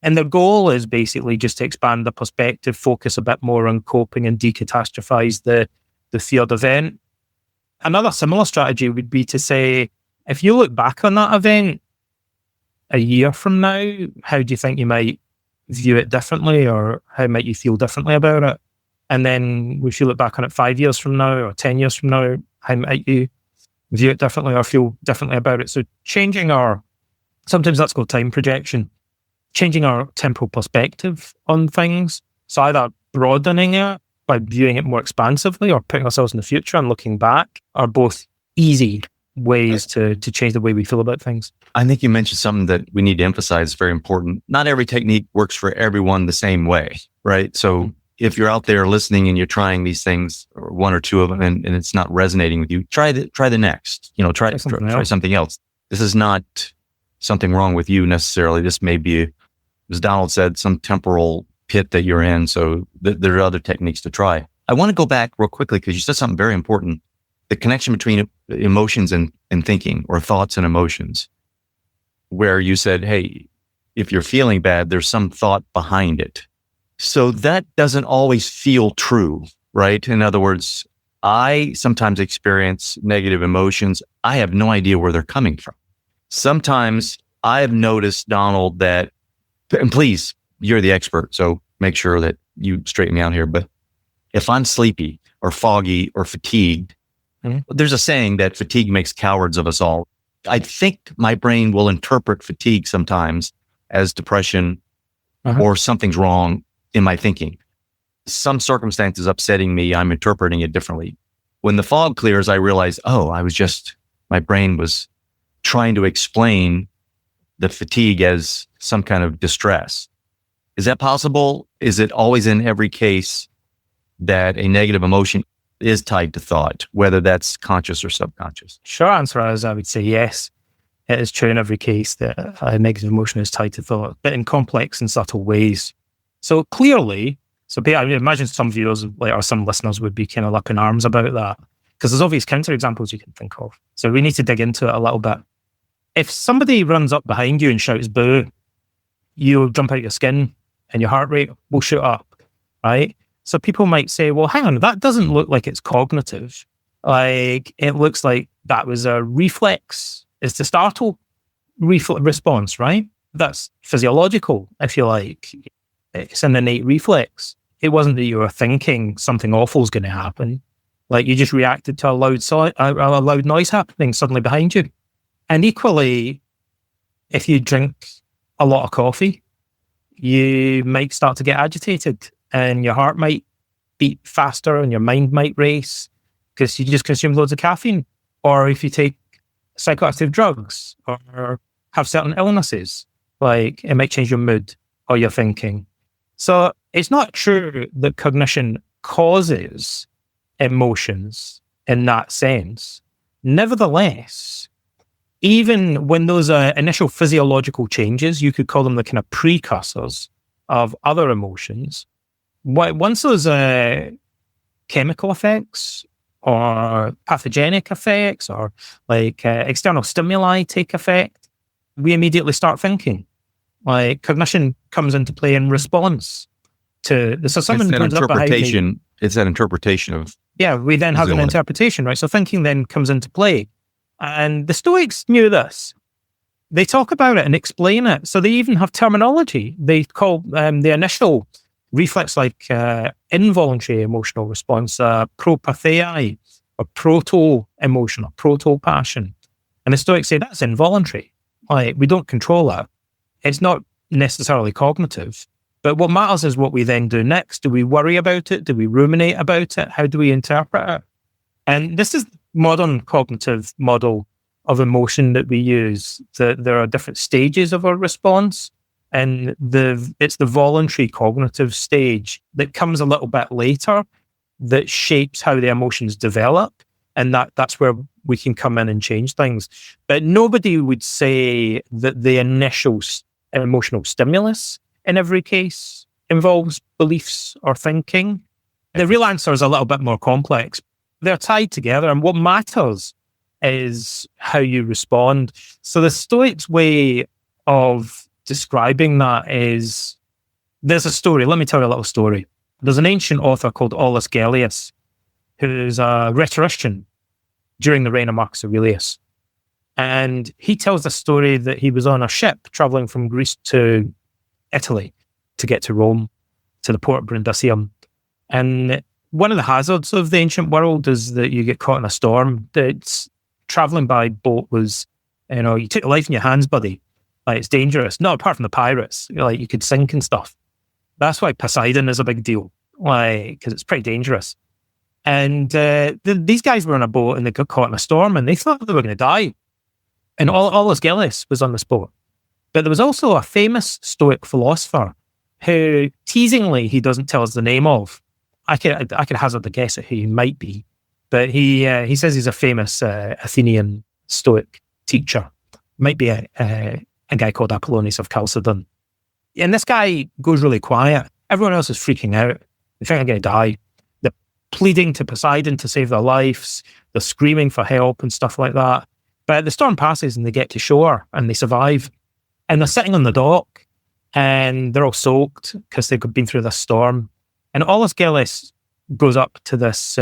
And their goal is basically just to expand the perspective, focus a bit more on coping and decatastrophize the feared event. Another similar strategy would be to say, if you look back on that event a year from now, how do you think you might view it differently, or how might you feel differently about it? And then if you look back on it 5 years from now or 10 years from now, how might you view it differently or feel differently about it? So sometimes that's called time projection, changing our temporal perspective on things. So either broadening it by viewing it more expansively or putting ourselves in the future and looking back are both easy ways to change the way we feel about things. I think you mentioned something that we need to emphasize is very important. Not every technique works for everyone the same way, right? So if you're out there listening and you're trying these things, or one or two of them, and it's not resonating with you, try the next. Try something else. This is not something wrong with you necessarily. This may be, as Donald said, some temporal pit that you're in. So there are other techniques to try. I want to go back real quickly because you said something very important. The connection between emotions and thinking, or thoughts and emotions, where you said, hey, if you're feeling bad, there's some thought behind it. So that doesn't always feel true, right? In other words, I sometimes experience negative emotions. I have no idea where they're coming from. Sometimes I have noticed, Donald, that, and please, you're the expert, so make sure that you straighten me out here. But if I'm sleepy or foggy or fatigued, there's a saying that fatigue makes cowards of us all. I think my brain will interpret fatigue sometimes as depression or something's wrong in my thinking. Some circumstances upsetting me, I'm interpreting it differently. When the fog clears, I realize, my brain was trying to explain the fatigue as some kind of distress. Is that possible? Is it always in every case that a negative emotion is tied to thought, whether that's conscious or subconscious? Short answer is I would say yes. It is true in every case that a negative emotion is tied to thought, but in complex and subtle ways. So clearly, I imagine some viewers or some listeners would be kind of up in arms about that, because there's obvious counterexamples you can think of. So we need to dig into it a little bit. If somebody runs up behind you and shouts boo, you'll jump out your skin and your heart rate will shoot up, right? So people might say, well, hang on, that doesn't look like it's cognitive. Like, it looks like that was a reflex. It's the startle response, right? That's physiological, if you like. It's an innate reflex. It wasn't that you were thinking something awful is going to happen. Like, you just reacted to a loud noise happening suddenly behind you. And equally, if you drink a lot of coffee, you might start to get agitated and your heart might beat faster and your mind might race because you just consume loads of caffeine. Or if you take psychoactive drugs or have certain illnesses, like, it might change your mood or your thinking. So it's not true that cognition causes emotions in that sense. Nevertheless, even when those initial physiological changes, you could call them the kind of precursors of other emotions, once those chemical effects or pathogenic effects or like external stimuli take effect, we immediately start thinking. Like cognition comes into play in response to this. So someone turns up behind me. It's that interpretation of. Yeah, we then have an interpretation, right? So thinking then comes into play. And the Stoics knew this. They talk about it and explain it. So they even have terminology. They call the initial reflex like involuntary emotional response, propathei, or proto-emotion, or proto-passion. And the Stoics say that's involuntary. Like, we don't control that. It's not necessarily cognitive. But what matters is what we then do next. Do we worry about it? Do we ruminate about it? How do we interpret it? And this is the modern cognitive model of emotion that we use. That there are different stages of our response, and it's the voluntary cognitive stage that comes a little bit later that shapes how the emotions develop, and that's where we can come in and change things. But nobody would say that the initial emotional stimulus in every case involves beliefs or thinking. The real answer is a little bit more complex. They're tied together, and what matters is how you respond. So the Stoics' way of describing that is, there's a story. Let me tell you a little story. There's an ancient author called Aulus Gellius, who's a rhetorician during the reign of Marcus Aurelius. And he tells the story that he was on a ship traveling from Greece to Italy to get to Rome, to the port of Brundisium. And one of the hazards of the ancient world is that you get caught in a storm. That's traveling by boat was, you took your life in your hands, buddy. Like, it's dangerous. Not apart from the pirates. Like, you could sink and stuff. That's why Poseidon is a big deal. Like, because it's pretty dangerous. And these guys were on a boat and they got caught in a storm and they thought they were going to die. And Aulus Gellius was on this boat. But there was also a famous Stoic philosopher who, teasingly, he doesn't tell us the name of. I could hazard a guess at who he might be. But he says he's a famous Athenian Stoic teacher. Might be a guy called Apollonius of Chalcedon. And this guy goes really quiet. Everyone else is freaking out. They think they're going to die. They're pleading to Poseidon to save their lives. They're screaming for help and stuff like that. But the storm passes and they get to shore and they survive. And they're sitting on the dock and they're all soaked because they've been through this storm. And Aulus Gellius goes up to this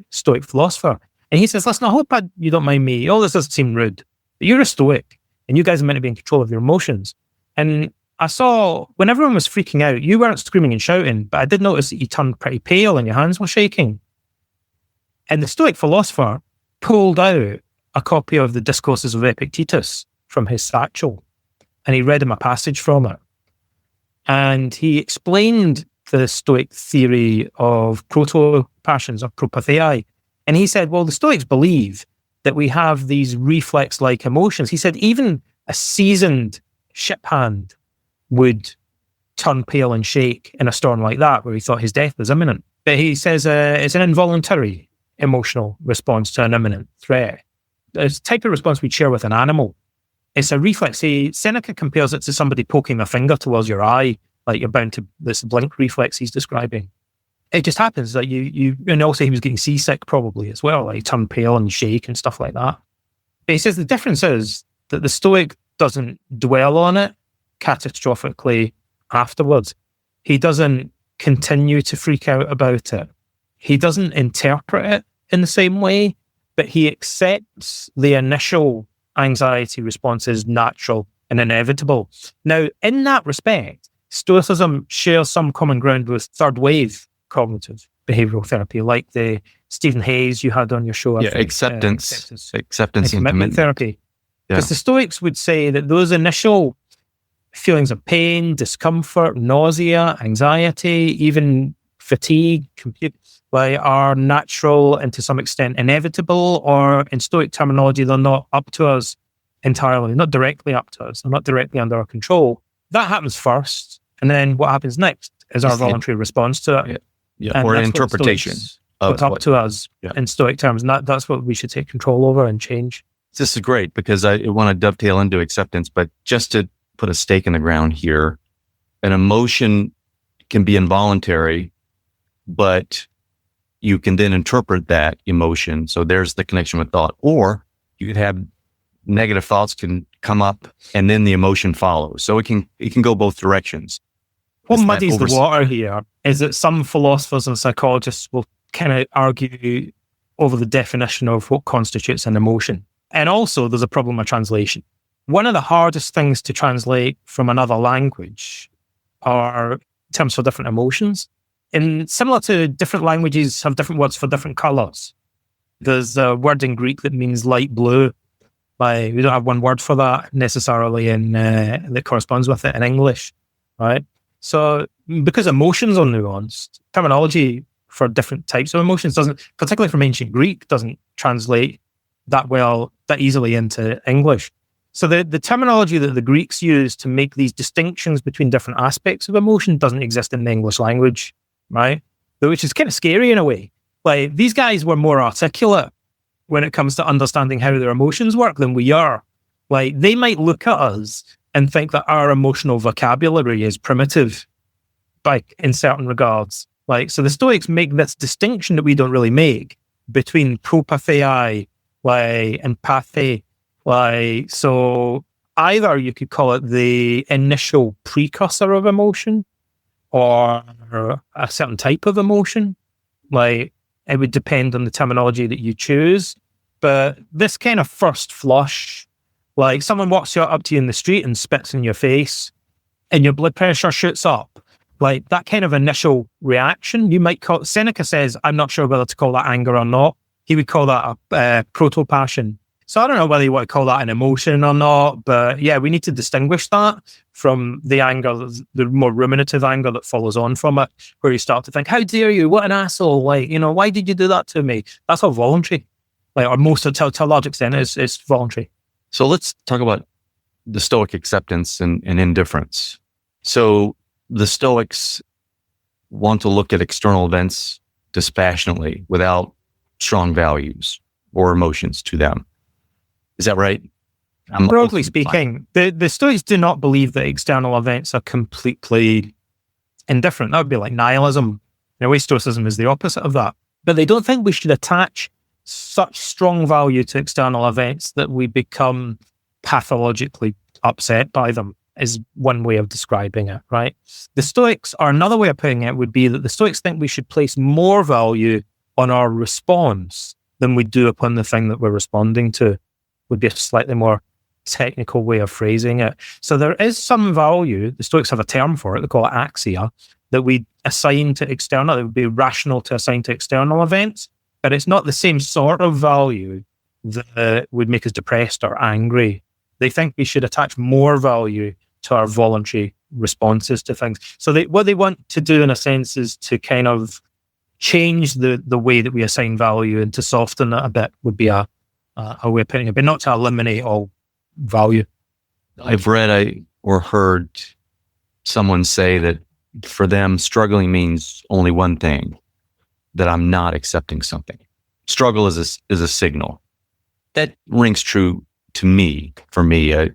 Stoic philosopher and he says, listen, I hope you don't mind me. All this doesn't seem rude. But you're a Stoic and you guys are meant to be in control of your emotions. And I saw when everyone was freaking out, you weren't screaming and shouting, but I did notice that you turned pretty pale and your hands were shaking. And the Stoic philosopher pulled out a copy of the Discourses of Epictetus from his satchel. And he read him a passage from it. And he explained the Stoic theory of proto-passions, or propathei. And he said, well, the Stoics believe that we have these reflex-like emotions. He said even a seasoned ship hand would turn pale and shake in a storm like that, where he thought his death was imminent. But he says it's an involuntary emotional response to an imminent threat. It's a type of response we share with an animal. It's a reflex. Seneca compares it to somebody poking a finger towards your eye, like you're bound to this blink reflex he's describing. It just happens that and also he was getting seasick probably as well, like turn pale and shake and stuff like that. But he says the difference is that the Stoic doesn't dwell on it catastrophically afterwards. He doesn't continue to freak out about it. He doesn't interpret it in the same way, but he accepts the initial anxiety response is natural and inevitable. Now, in that respect, Stoicism shares some common ground with third wave cognitive behavioral therapy, like the Stephen Hayes you had on your show. Acceptance and commitment therapy. Because the Stoics would say that those initial feelings of pain, discomfort, nausea, anxiety, even fatigue, are natural and to some extent inevitable, or in Stoic terminology, they're not up to us entirely, not directly up to us, they're not directly under our control. That happens first, and then what happens next is our voluntary response to it. Or an interpretation of what's up to us in Stoic terms, and that's what we should take control over and change. This is great because I want to dovetail into acceptance, but just to put a stake in the ground here, an emotion can be involuntary, but you can then interpret that emotion. So there's the connection with thought. Or you could have negative thoughts can come up and then the emotion follows. So it can go both directions. What muddies the water here is that some philosophers and psychologists will kind of argue over the definition of what constitutes an emotion. And also there's a problem of translation. One of the hardest things to translate from another language are terms for different emotions. And similar to different languages have different words for different colors. There's a word in Greek that means light blue. We don't have one word for that necessarily that corresponds with it in English, right? So because emotions are nuanced, terminology for different types of emotions doesn't, particularly from ancient Greek, doesn't translate that easily into English. So the terminology that the Greeks use to make these distinctions between different aspects of emotion doesn't exist in the English language, right? Which is kind of scary in a way. Like, these guys were more articulate when it comes to understanding how their emotions work than we are. Like, they might look at us and think that our emotional vocabulary is primitive, like, in certain regards. Like, so the Stoics make this distinction that we don't really make between propathei, and pathe. So either you could call it the initial precursor of emotion or a certain type of emotion. Like, it would depend on the terminology that you choose. But this kind of first flush, like someone walks up to you in the street and spits in your face and your blood pressure shoots up, like that kind of initial reaction, you might call, Seneca says, I'm not sure whether to call that anger or not. He would call that a proto-passion. So I don't know whether you want to call that an emotion or not, but yeah, we need to distinguish that from the anger, the more ruminative anger that follows on from it, where you start to think, how dare you? What an asshole. Like, why did you do that to me? That's all voluntary. Like, or most to a large extent, it's voluntary. So let's talk about the Stoic acceptance and indifference. So the Stoics want to look at external events dispassionately without strong values or emotions to them. Is that right? Broadly speaking, the Stoics do not believe that external events are completely indifferent. That would be like nihilism. In a way, Stoicism is the opposite of that. But they don't think we should attach such strong value to external events that we become pathologically upset by them, is one way of describing it, right? The Stoics, or another way of putting it would be that the Stoics think we should place more value on our response than we do upon the thing that we're responding to, would be a slightly more technical way of phrasing it. So there is some value, the Stoics have a term for it, they call it axia, that we assign to external, it would be rational to assign to external events, but it's not the same sort of value that would make us depressed or angry. They think we should attach more value to our voluntary responses to things. So what they want to do, in a sense, is to kind of change the way that we assign value and to soften it a bit, would be a way of putting it, but not to eliminate all value. I've read or heard someone say that for them, struggling means only one thing, that I'm not accepting something. Struggle is a signal. That rings true to me. For me,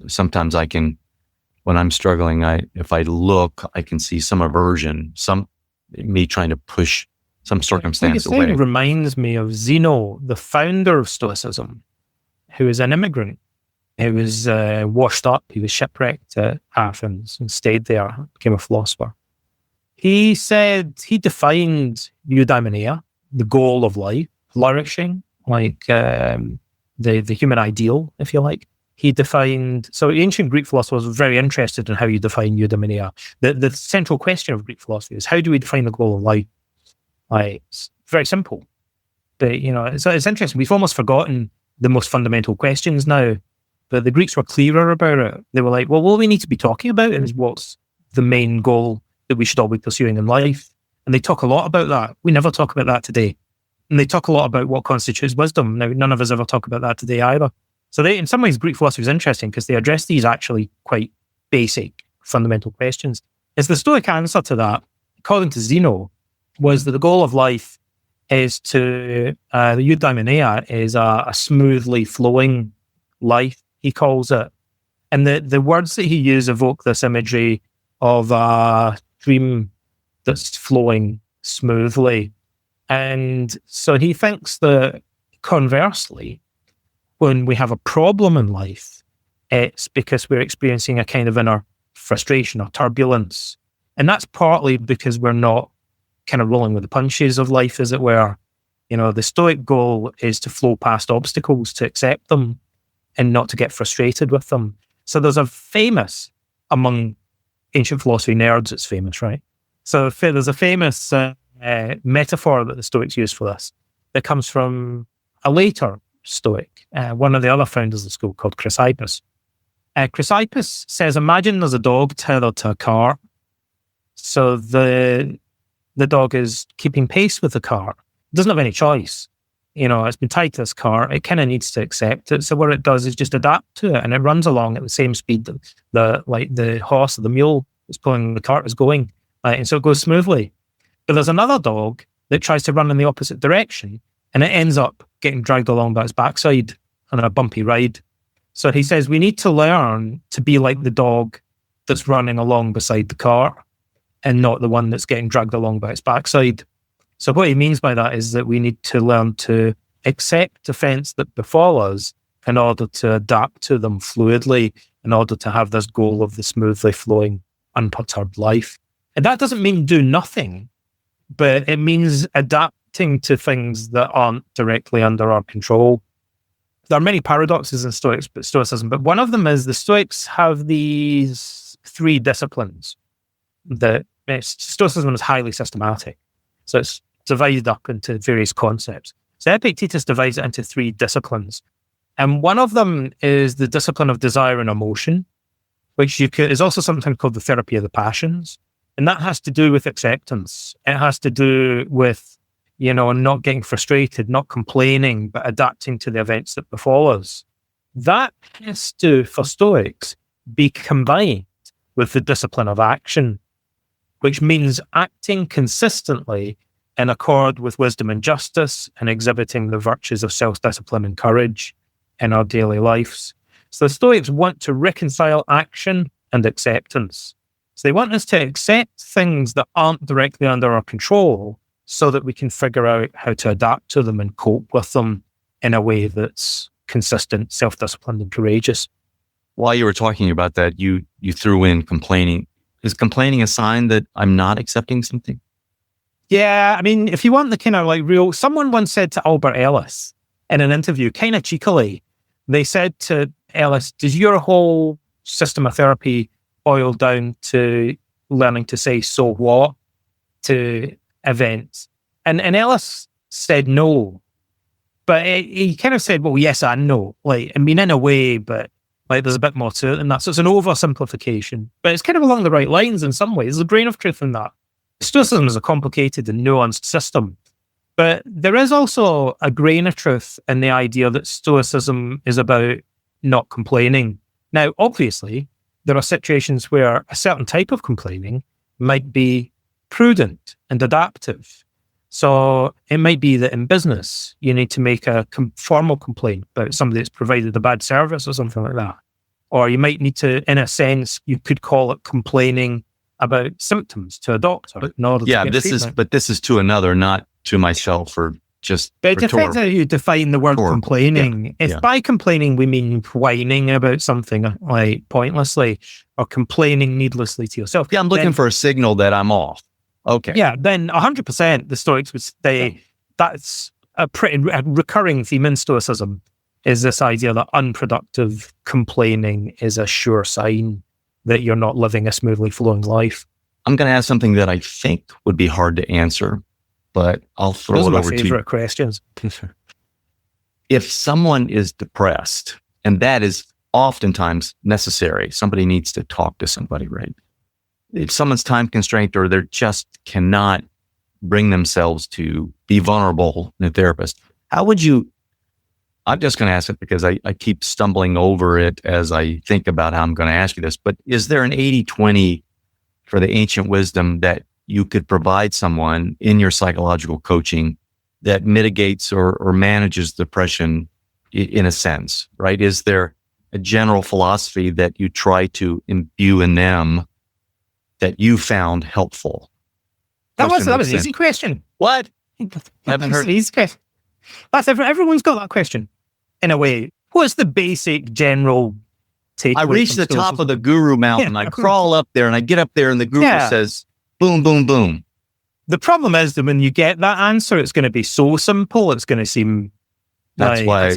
sometimes I can, when I'm struggling, if I look, I can see some aversion, me trying to push some circumstance away. It reminds me of Zeno, the founder of Stoicism, who is an immigrant. He was washed up. He was shipwrecked at Athens and stayed there, became a philosopher. He said, he defined eudaimonia, the goal of life, flourishing, like the human ideal, if you like. He defined, so ancient Greek philosophers were very interested in how you define eudaimonia. The central question of Greek philosophy is, how do we define the goal of life? Like, it's very simple. But, it's interesting. We've almost forgotten the most fundamental questions now, but the Greeks were clearer about it. They were like, well, what we need to be talking about is what's the main goal that we should all be pursuing in life. And they talk a lot about that. We never talk about that today. And they talk a lot about what constitutes wisdom. Now, none of us ever talk about that today either. So in some ways, Greek philosophy is interesting because they address these actually quite basic, fundamental questions. As the Stoic answer to that, according to Zeno, was that the goal of life is the eudaimonia is a smoothly flowing life, he calls it. And the words that he used evoke this imagery of a stream that's flowing smoothly. And so he thinks that conversely, when we have a problem in life, it's because we're experiencing a kind of inner frustration or turbulence. And that's partly because we're not kind of rolling with the punches of life, as it were. The Stoic goal is to flow past obstacles, to accept them and not to get frustrated with them. So there's a famous, among ancient philosophy nerds, it's famous, right? So there's a famous metaphor that the Stoics use for this that comes from a later Stoic, one of the other founders of the school, called Chrysippus. Chrysippus says, imagine there's a dog tethered to a cart. So the dog is keeping pace with the cart. It doesn't have any choice. It's been tied to this cart. It kind of needs to accept it. So what it does is just adapt to it, and it runs along at the same speed that the horse or the mule that's pulling the cart is going. And so it goes smoothly. But there's another dog that tries to run in the opposite direction, and it ends up getting dragged along by its backside on a bumpy ride. So he says we need to learn to be like the dog that's running along beside the cart and not the one that's getting dragged along by its backside. So what he means by that is that we need to learn to accept events that befall us in order to adapt to them fluidly, in order to have this goal of the smoothly flowing, unperturbed life. And that doesn't mean do nothing, but it means adapting to things that aren't directly under our control. There are many paradoxes in Stoicism, but one of them is the Stoics have these three disciplines. Stoicism is highly systematic. So it's divided up into various concepts. So Epictetus divides it into three disciplines. And one of them is the discipline of desire and emotion, which is also sometimes called the therapy of the passions. And that has to do with acceptance. It has to do with, not getting frustrated, not complaining, but adapting to the events that befall us. That has to, for Stoics, be combined with the discipline of action, which means acting consistently in accord with wisdom and justice and exhibiting the virtues of self-discipline and courage in our daily lives. So the Stoics want to reconcile action and acceptance. So they want us to accept things that aren't directly under our control so that we can figure out how to adapt to them and cope with them in a way that's consistent, self-disciplined, and courageous. While you were talking about that, you threw in complaining. Is complaining a sign that I'm not accepting something? Yeah, I mean, if you want the kind of real... Someone once said to Albert Ellis in an interview, kind of cheekily, they said to Ellis, does your whole system of therapy boil down to learning to say so what to events? And Ellis said no. But he kind of said, well, yes and no. In a way, but there's a bit more to it than that. So it's an oversimplification. But it's kind of along the right lines in some ways. There's a grain of truth in that. Stoicism is a complicated and nuanced system. But there is also a grain of truth in the idea that Stoicism is about not complaining. Now, obviously, there are situations where a certain type of complaining might be prudent and adaptive. So it might be that in business, you need to make a formal complaint about somebody that's provided a bad service or something like that. Or you might need to, in a sense, you could call it complaining about symptoms to a doctor. But this is to another, not to myself or just. But it depends how you define the word complaining. By complaining we mean whining about something pointlessly or complaining needlessly to yourself. Yeah, I'm looking for a signal that I'm off. Okay. Yeah, then 100% the Stoics would say that's a recurring theme in Stoicism is this idea that unproductive complaining is a sure sign that you're not living a smoothly flowing life. I'm going to ask something that I think would be hard to answer, but I'll throw it over to you. Those are my favorite questions. If someone is depressed, and that is oftentimes necessary, somebody needs to talk to somebody, right? If someone's time constrained or they just cannot bring themselves to be vulnerable in a therapist, how would you, I'm just going to ask it because I keep stumbling over it as I think about how I'm going to ask you this, but is there an 80-20 for the ancient wisdom that you could provide someone in your psychological coaching that mitigates or manages depression in a sense, right? Is there a general philosophy that you try to imbue in them that you found helpful? That was an easy question. What? Haven't heard. Easy question. Everyone's got that question in a way. What's the basic general takeaway? I reach the top of the guru mountain. I crawl up there and I get up there and the guru says, boom, boom, boom. The problem is that when you get that answer, it's going to be so simple. It's going to seem that's why.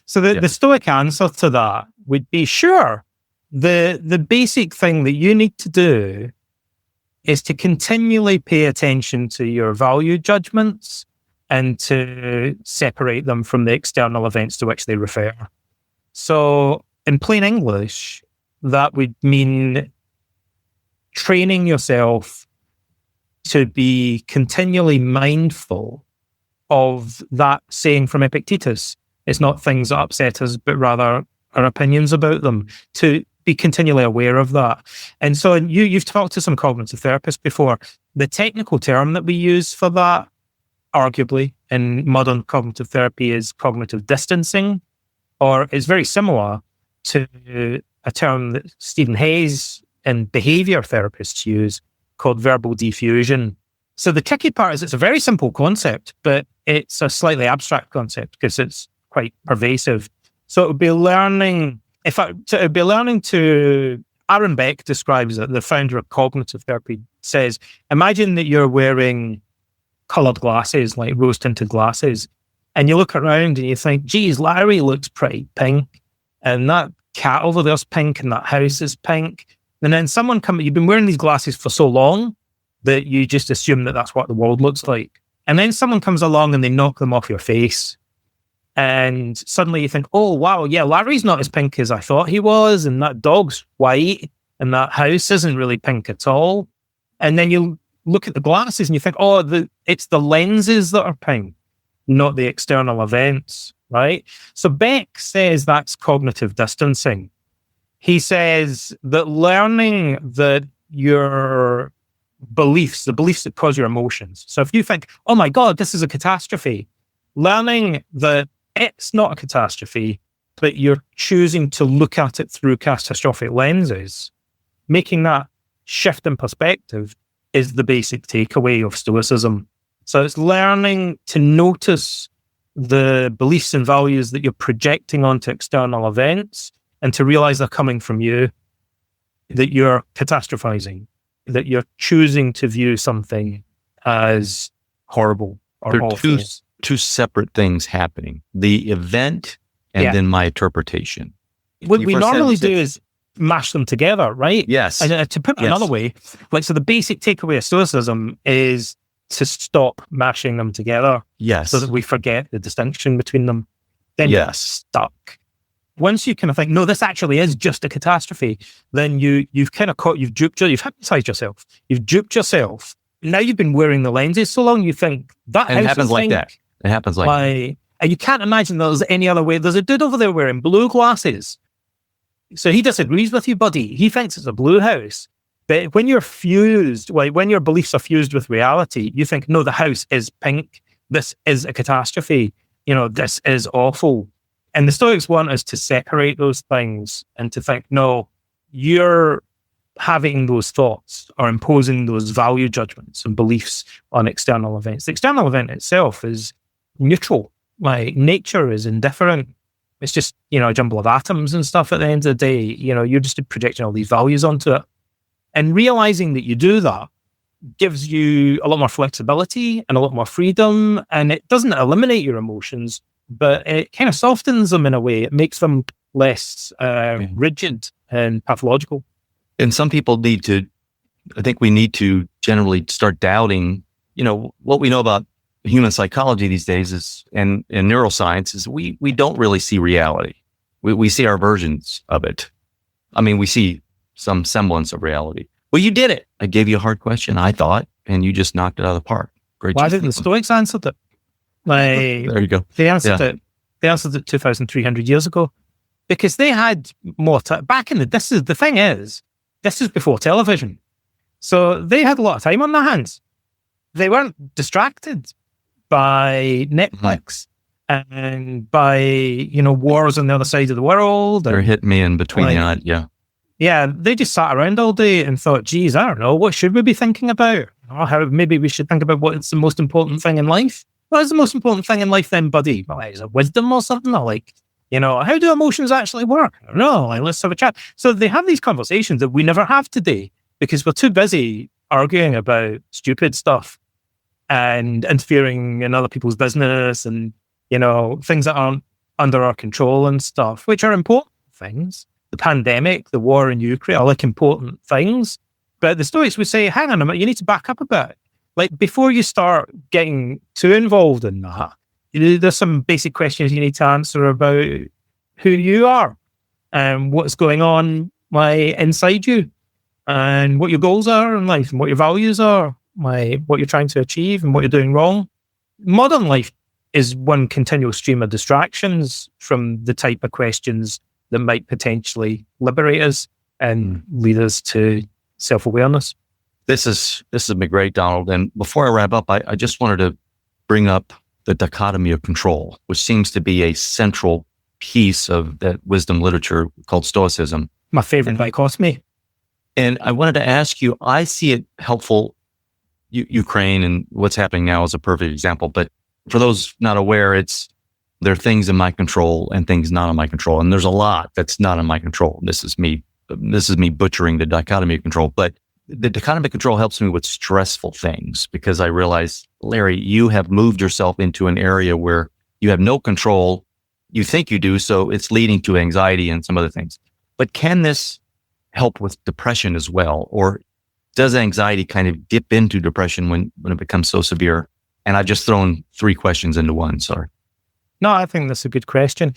So the Stoic answer to that would be, sure, the basic thing that you need to do is to continually pay attention to your value judgments and to separate them from the external events to which they refer. So in plain English, that would mean training yourself to be continually mindful of that saying from Epictetus. It's not things that upset us, but rather our opinions about them, to be continually aware of that. And so you've talked to some cognitive therapists before. The technical term that we use for that, arguably, in modern cognitive therapy is cognitive distancing, or is very similar to a term that Stephen Hayes and behavior therapists use called verbal diffusion. So the tricky part is it's a very simple concept, but it's a slightly abstract concept because it's quite pervasive. So it would be learning, Aaron Beck describes it, the founder of cognitive therapy, says, imagine that you're wearing coloured glasses, like rose-tinted glasses, and you look around and you think, geez, Larry looks pretty pink, and that cat over there's pink, and that house is pink. And then you've been wearing these glasses for so long that you just assume that that's what the world looks like. And then someone comes along and they knock them off your face. And suddenly you think, oh, wow, yeah, Larry's not as pink as I thought he was. And that dog's white. And that house isn't really pink at all. And then you look at the glasses and you think, it's the lenses that are pink, not the external events, right? So Beck says that's cognitive distancing. He says that learning that your beliefs, the beliefs that cause your emotions. So if you think, oh my God, this is a catastrophe, learning that it's not a catastrophe, but you're choosing to look at it through catastrophic lenses, making that shift in perspective is the basic takeaway of Stoicism. So it's learning to notice the beliefs and values that you're projecting onto external events and to realize they're coming from you, that you're catastrophizing, that you're choosing to view something as horrible or awful. Two separate things happening, the event and then my interpretation. What we normally do is mash them together, right? Yes. And to put it another way, so the basic takeaway of Stoicism is to stop mashing them together. Yes. So that we forget the distinction between them. Then you're stuck. Once you kind of think, no, this actually is just a catastrophe, then you've kind of you've hypnotized yourself. You've duped yourself. Now you've been wearing the lenses so long, you think that and it happens like that. It happens like that. And you can't imagine there's any other way. There's a dude over there wearing blue glasses. So he disagrees with you, buddy. He thinks it's a blue house. But when you're fused, when your beliefs are fused with reality, you think, no, the house is pink. This is a catastrophe. This is awful. And the Stoics want us to separate those things and to think, no, you're having those thoughts or imposing those value judgments and beliefs on external events. The external event itself is neutral. Like nature is indifferent. It's just, a jumble of atoms and stuff at the end of the day. You're just projecting all these values onto it. And realizing that you do that gives you a lot more flexibility and a lot more freedom. And it doesn't eliminate your emotions, but it kind of softens them in a way. It makes them less rigid and pathological. And some people I think we need to generally start doubting, what we know about human psychology these days is, and neuroscience is we don't really see reality. We see our versions of it. I mean, we see some semblance of reality. Well, you did it. I gave you a hard question, I thought, and you just knocked it out of the park. Great. Why didn't the Stoics answer it? There you go. They answered it. They answered it 2,300 years ago because they had more time. This is before television. So they had a lot of time on their hands. They weren't distracted by Netflix and by, wars on the other side of the world. They're hitting me in between the eyes. Yeah. Yeah, they just sat around all day and thought, geez, I don't know, what should we be thinking about? Oh, how maybe we should think about what's the most important thing in life. What is the most important thing in life then, buddy? Well, is it wisdom or something? Or like, how do emotions actually work? I don't know, like, let's have a chat. So they have these conversations that we never have today because we're too busy arguing about stupid stuff and interfering in other people's business and, things that aren't under our control and stuff, which are important things. The pandemic, the war in Ukraine are like important things. But the Stoics would say, hang on a minute, you need to back up a bit. Like before you start getting too involved in that, there's some basic questions you need to answer about who you are and what's going on inside you and what your goals are in life and what your values are, what you're trying to achieve and what you're doing wrong. Modern life is one continual stream of distractions from the type of questions that might potentially liberate us and lead us to self-awareness. This has been great, Donald. And before I wrap up, I just wanted to bring up the dichotomy of control, which seems to be a central piece of that wisdom literature called Stoicism. My favorite dichotomy. And I wanted to ask you, I see it helpful. Ukraine and what's happening now is a perfect example. But for those not aware, there are things in my control and things not in my control. And there's a lot that's not in my control. This is me butchering the dichotomy of control. But the dichotomy of control helps me with stressful things because I realize, Larry, you have moved yourself into an area where you have no control. You think you do, so it's leading to anxiety and some other things. But can this help with depression as well? Or does anxiety kind of dip into depression when it becomes so severe? And I've just thrown 3 questions into one, sorry. No, I think that's a good question.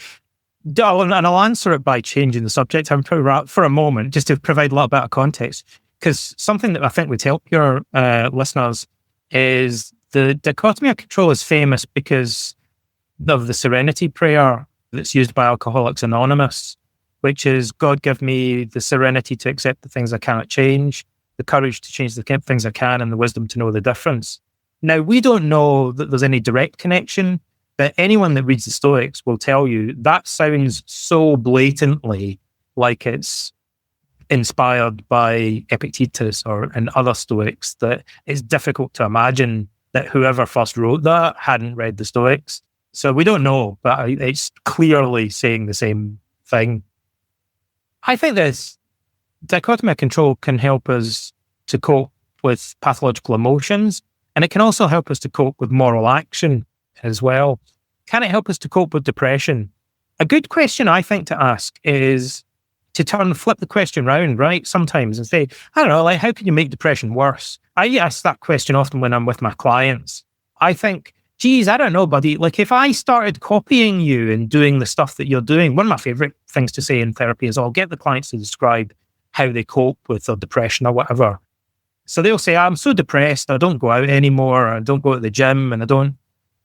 And I'll answer it by changing the subject for a moment, just to provide a little bit of context. Because something that I think would help your listeners is the dichotomy of control is famous because of the serenity prayer that's used by Alcoholics Anonymous, which is, God, give me the serenity to accept the things I cannot change, the courage to change the things I can, and the wisdom to know the difference. Now, we don't know that there's any direct connection, but anyone that reads the Stoics will tell you that sounds so blatantly like it's inspired by Epictetus and other Stoics that it's difficult to imagine that whoever first wrote that hadn't read the Stoics. So we don't know, but it's clearly saying the same thing. I think this dichotomy of control can help us to cope with pathological emotions, and it can also help us to cope with moral action as well. Can it help us to cope with depression? A good question, I think, to ask is to flip the question round, right? Sometimes and say, I don't know, like, how can you make depression worse? I ask that question often when I'm with my clients. I think, geez, I don't know, buddy. Like, if I started copying you and doing the stuff that you're doing, one of my favorite things to say in therapy is I'll get the clients to describe how they cope with their depression or whatever. So they'll say, I'm so depressed, I don't go out anymore, I don't go to the gym, and I don't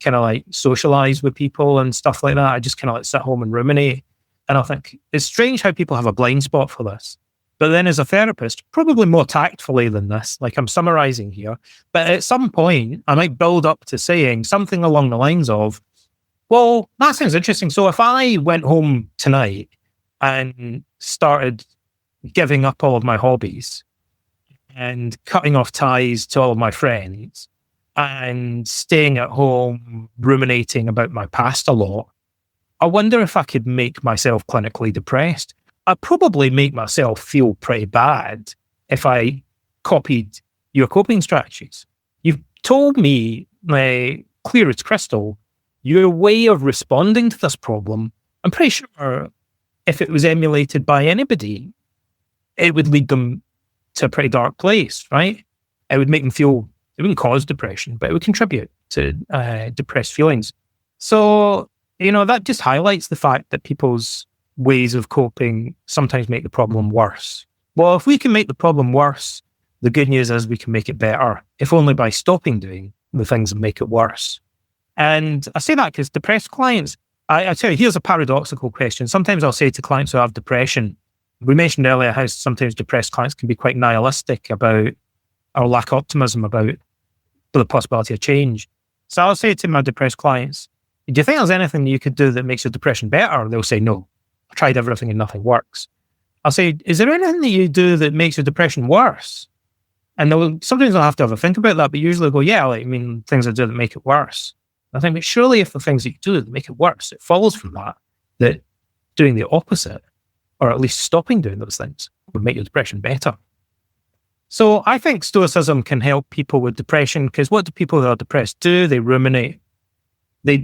kind of like socialize with people and stuff like that. I just kind of like sit home and ruminate. And I think it's strange how people have a blind spot for this. But then as a therapist, probably more tactfully than this, like I'm summarizing here, but at some point I might build up to saying something along the lines of, well, that sounds interesting. So if I went home tonight and started giving up all of my hobbies and cutting off ties to all of my friends and staying at home ruminating about my past a lot, I wonder if I could make myself clinically depressed. I'd probably make myself feel pretty bad if I copied your coping strategies. You've told me, clear as crystal, your way of responding to this problem. I'm pretty sure if it was emulated by anybody, it would lead them to a pretty dark place, right? It would make them feel, it wouldn't cause depression, but it would contribute to depressed feelings. So, that just highlights the fact that people's ways of coping sometimes make the problem worse. Well, if we can make the problem worse, the good news is we can make it better, if only by stopping doing the things that make it worse. And I say that because depressed clients, I tell you, here's a paradoxical question. Sometimes I'll say to clients who have depression, we mentioned earlier how sometimes depressed clients can be quite nihilistic about or lack optimism about the possibility of change. So I'll say to my depressed clients, do you think there's anything you could do that makes your depression better? They'll say, no, I tried everything and nothing works. I'll say, is there anything that you do that makes your depression worse? And sometimes I'll have to think about that, but usually I go, yeah, things I do that make it worse. I think, but surely if the things that you do that make it worse, it follows from that doing the opposite, or at least stopping doing those things, would make your depression better. So I think Stoicism can help people with depression, because what do people who are depressed do? They ruminate. They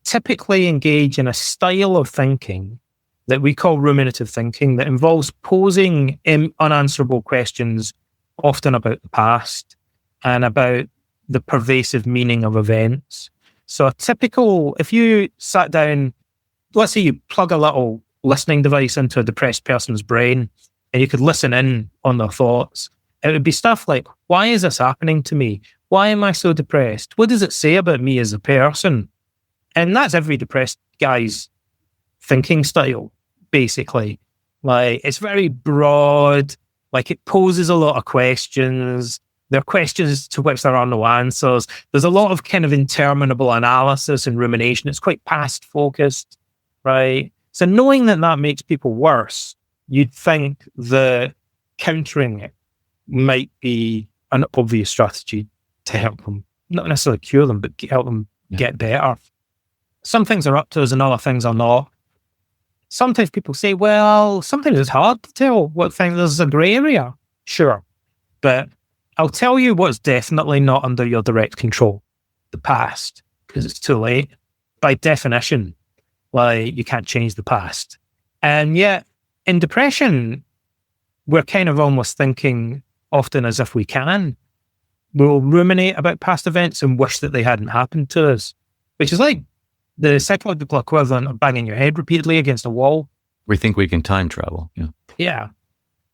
typically engage in a style of thinking that we call ruminative thinking, that involves posing unanswerable questions, often about the past and about the pervasive meaning of events. So if you sat down, let's say you plug a little listening device into a depressed person's brain and you could listen in on their thoughts, it would be stuff like, why is this happening to me? Why am I so depressed? What does it say about me as a person? And that's every depressed guy's thinking style, basically. Like, it's very broad. Like, it poses a lot of questions. There are questions to which there are no answers. There's a lot of kind of interminable analysis and rumination. It's quite past focused, right? So knowing that makes people worse, you'd think that countering it might be an obvious strategy to help them, not necessarily cure them, but help them get better. Some things are up to us and other things are not. Sometimes people say, well, sometimes it's hard to tell what thing. There's a grey area. Sure. But I'll tell you what's definitely not under your direct control: the past, because it's too late. By definition, you can't change the past. And yet, in depression, we're kind of almost thinking often as if we can. We'll ruminate about past events and wish that they hadn't happened to us, which is like the psychological equivalent of banging your head repeatedly against a wall. We think we can time travel. Yeah.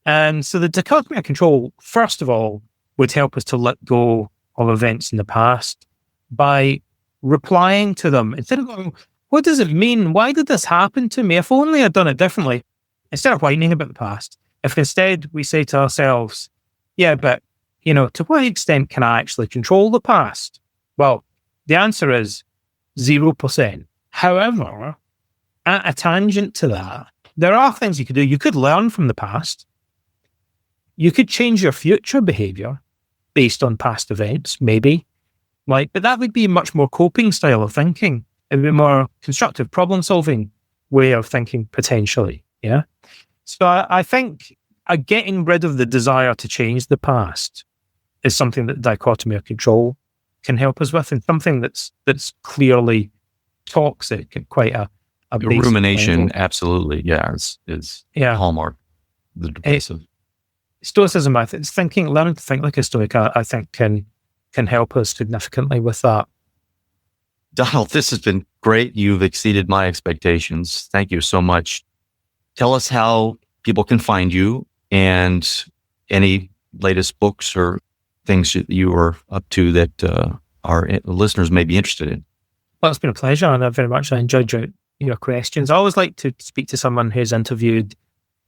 And so the dichotomy of control, first of all, would help us to let go of events in the past by replying to them. Instead of going, what does it mean? Why did this happen to me? If only I'd done it differently. Instead of whining about the past, if instead we say to ourselves, yeah, but, to what extent can I actually control the past? Well, the answer is 0%. However, at a tangent to that, there are things you could do. You could learn from the past. You could change your future behavior based on past events, maybe. But that would be a much more coping style of thinking. It would be a more constructive problem-solving way of thinking, potentially. Yeah. So I think getting rid of the desire to change the past is something that the dichotomy of control can help us with, and something that's clearly toxic at quite a basic rumination level. Absolutely. Yeah. Is hallmark the depressive. Stoicism, I think, learning to think like a Stoic, I think can help us significantly with that. Donald, this has been great. You've exceeded my expectations. Thank you so much. Tell us how people can find you and any latest books or things that you are up to that our listeners may be interested in. Well, it's been a pleasure, and I very much enjoyed your questions. I always like to speak to someone who's interviewed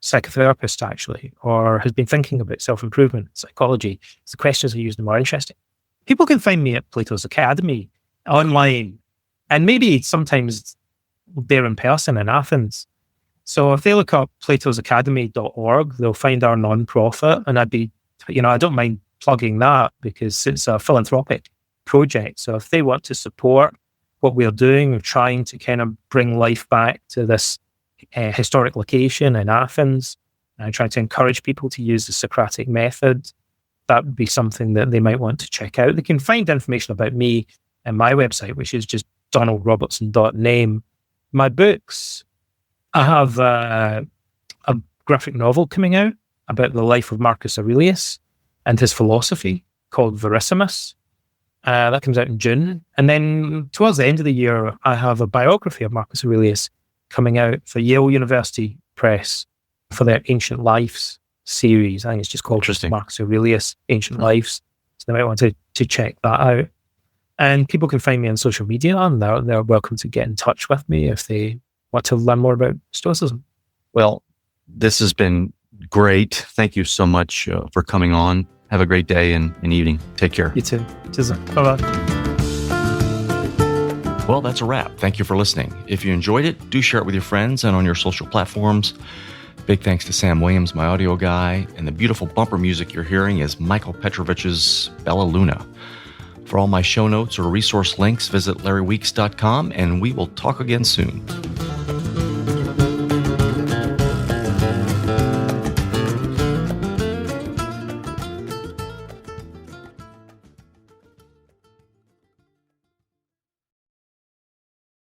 psychotherapists, actually, or has been thinking about self-improvement, psychology. So the questions I use are more interesting. People can find me at Plato's Academy online, and maybe sometimes they're in person in Athens. So if they look up platosacademy.org, they'll find our non-profit, and I don't mind plugging that because it's a philanthropic project. So if they want to support what we're doing, we're trying to kind of bring life back to this historic location in Athens, and trying to encourage people to use the Socratic method, that would be something that they might want to check out. They can find information about me at my website, which is just donaldrobertson.name. My books, I have a graphic novel coming out about the life of Marcus Aurelius and his philosophy called Verissimus. That comes out in June. And then towards the end of the year, I have a biography of Marcus Aurelius coming out for Yale University Press for their Ancient Lives series. I think it's just called Marcus Aurelius Ancient Lives. So they might want to check that out. And people can find me on social media, and they're welcome to get in touch with me if they want to learn more about Stoicism. Well, this has been great. Thank you so much for coming on. Have a great day and evening. Take care. You too. Bye-bye. Well, that's a wrap. Thank you for listening. If you enjoyed it, do share it with your friends and on your social platforms. Big thanks to Sam Williams, my audio guy, and the beautiful bumper music you're hearing is Michael Petrovich's Bella Luna. For all my show notes or resource links, visit larryweeks.com, and we will talk again soon.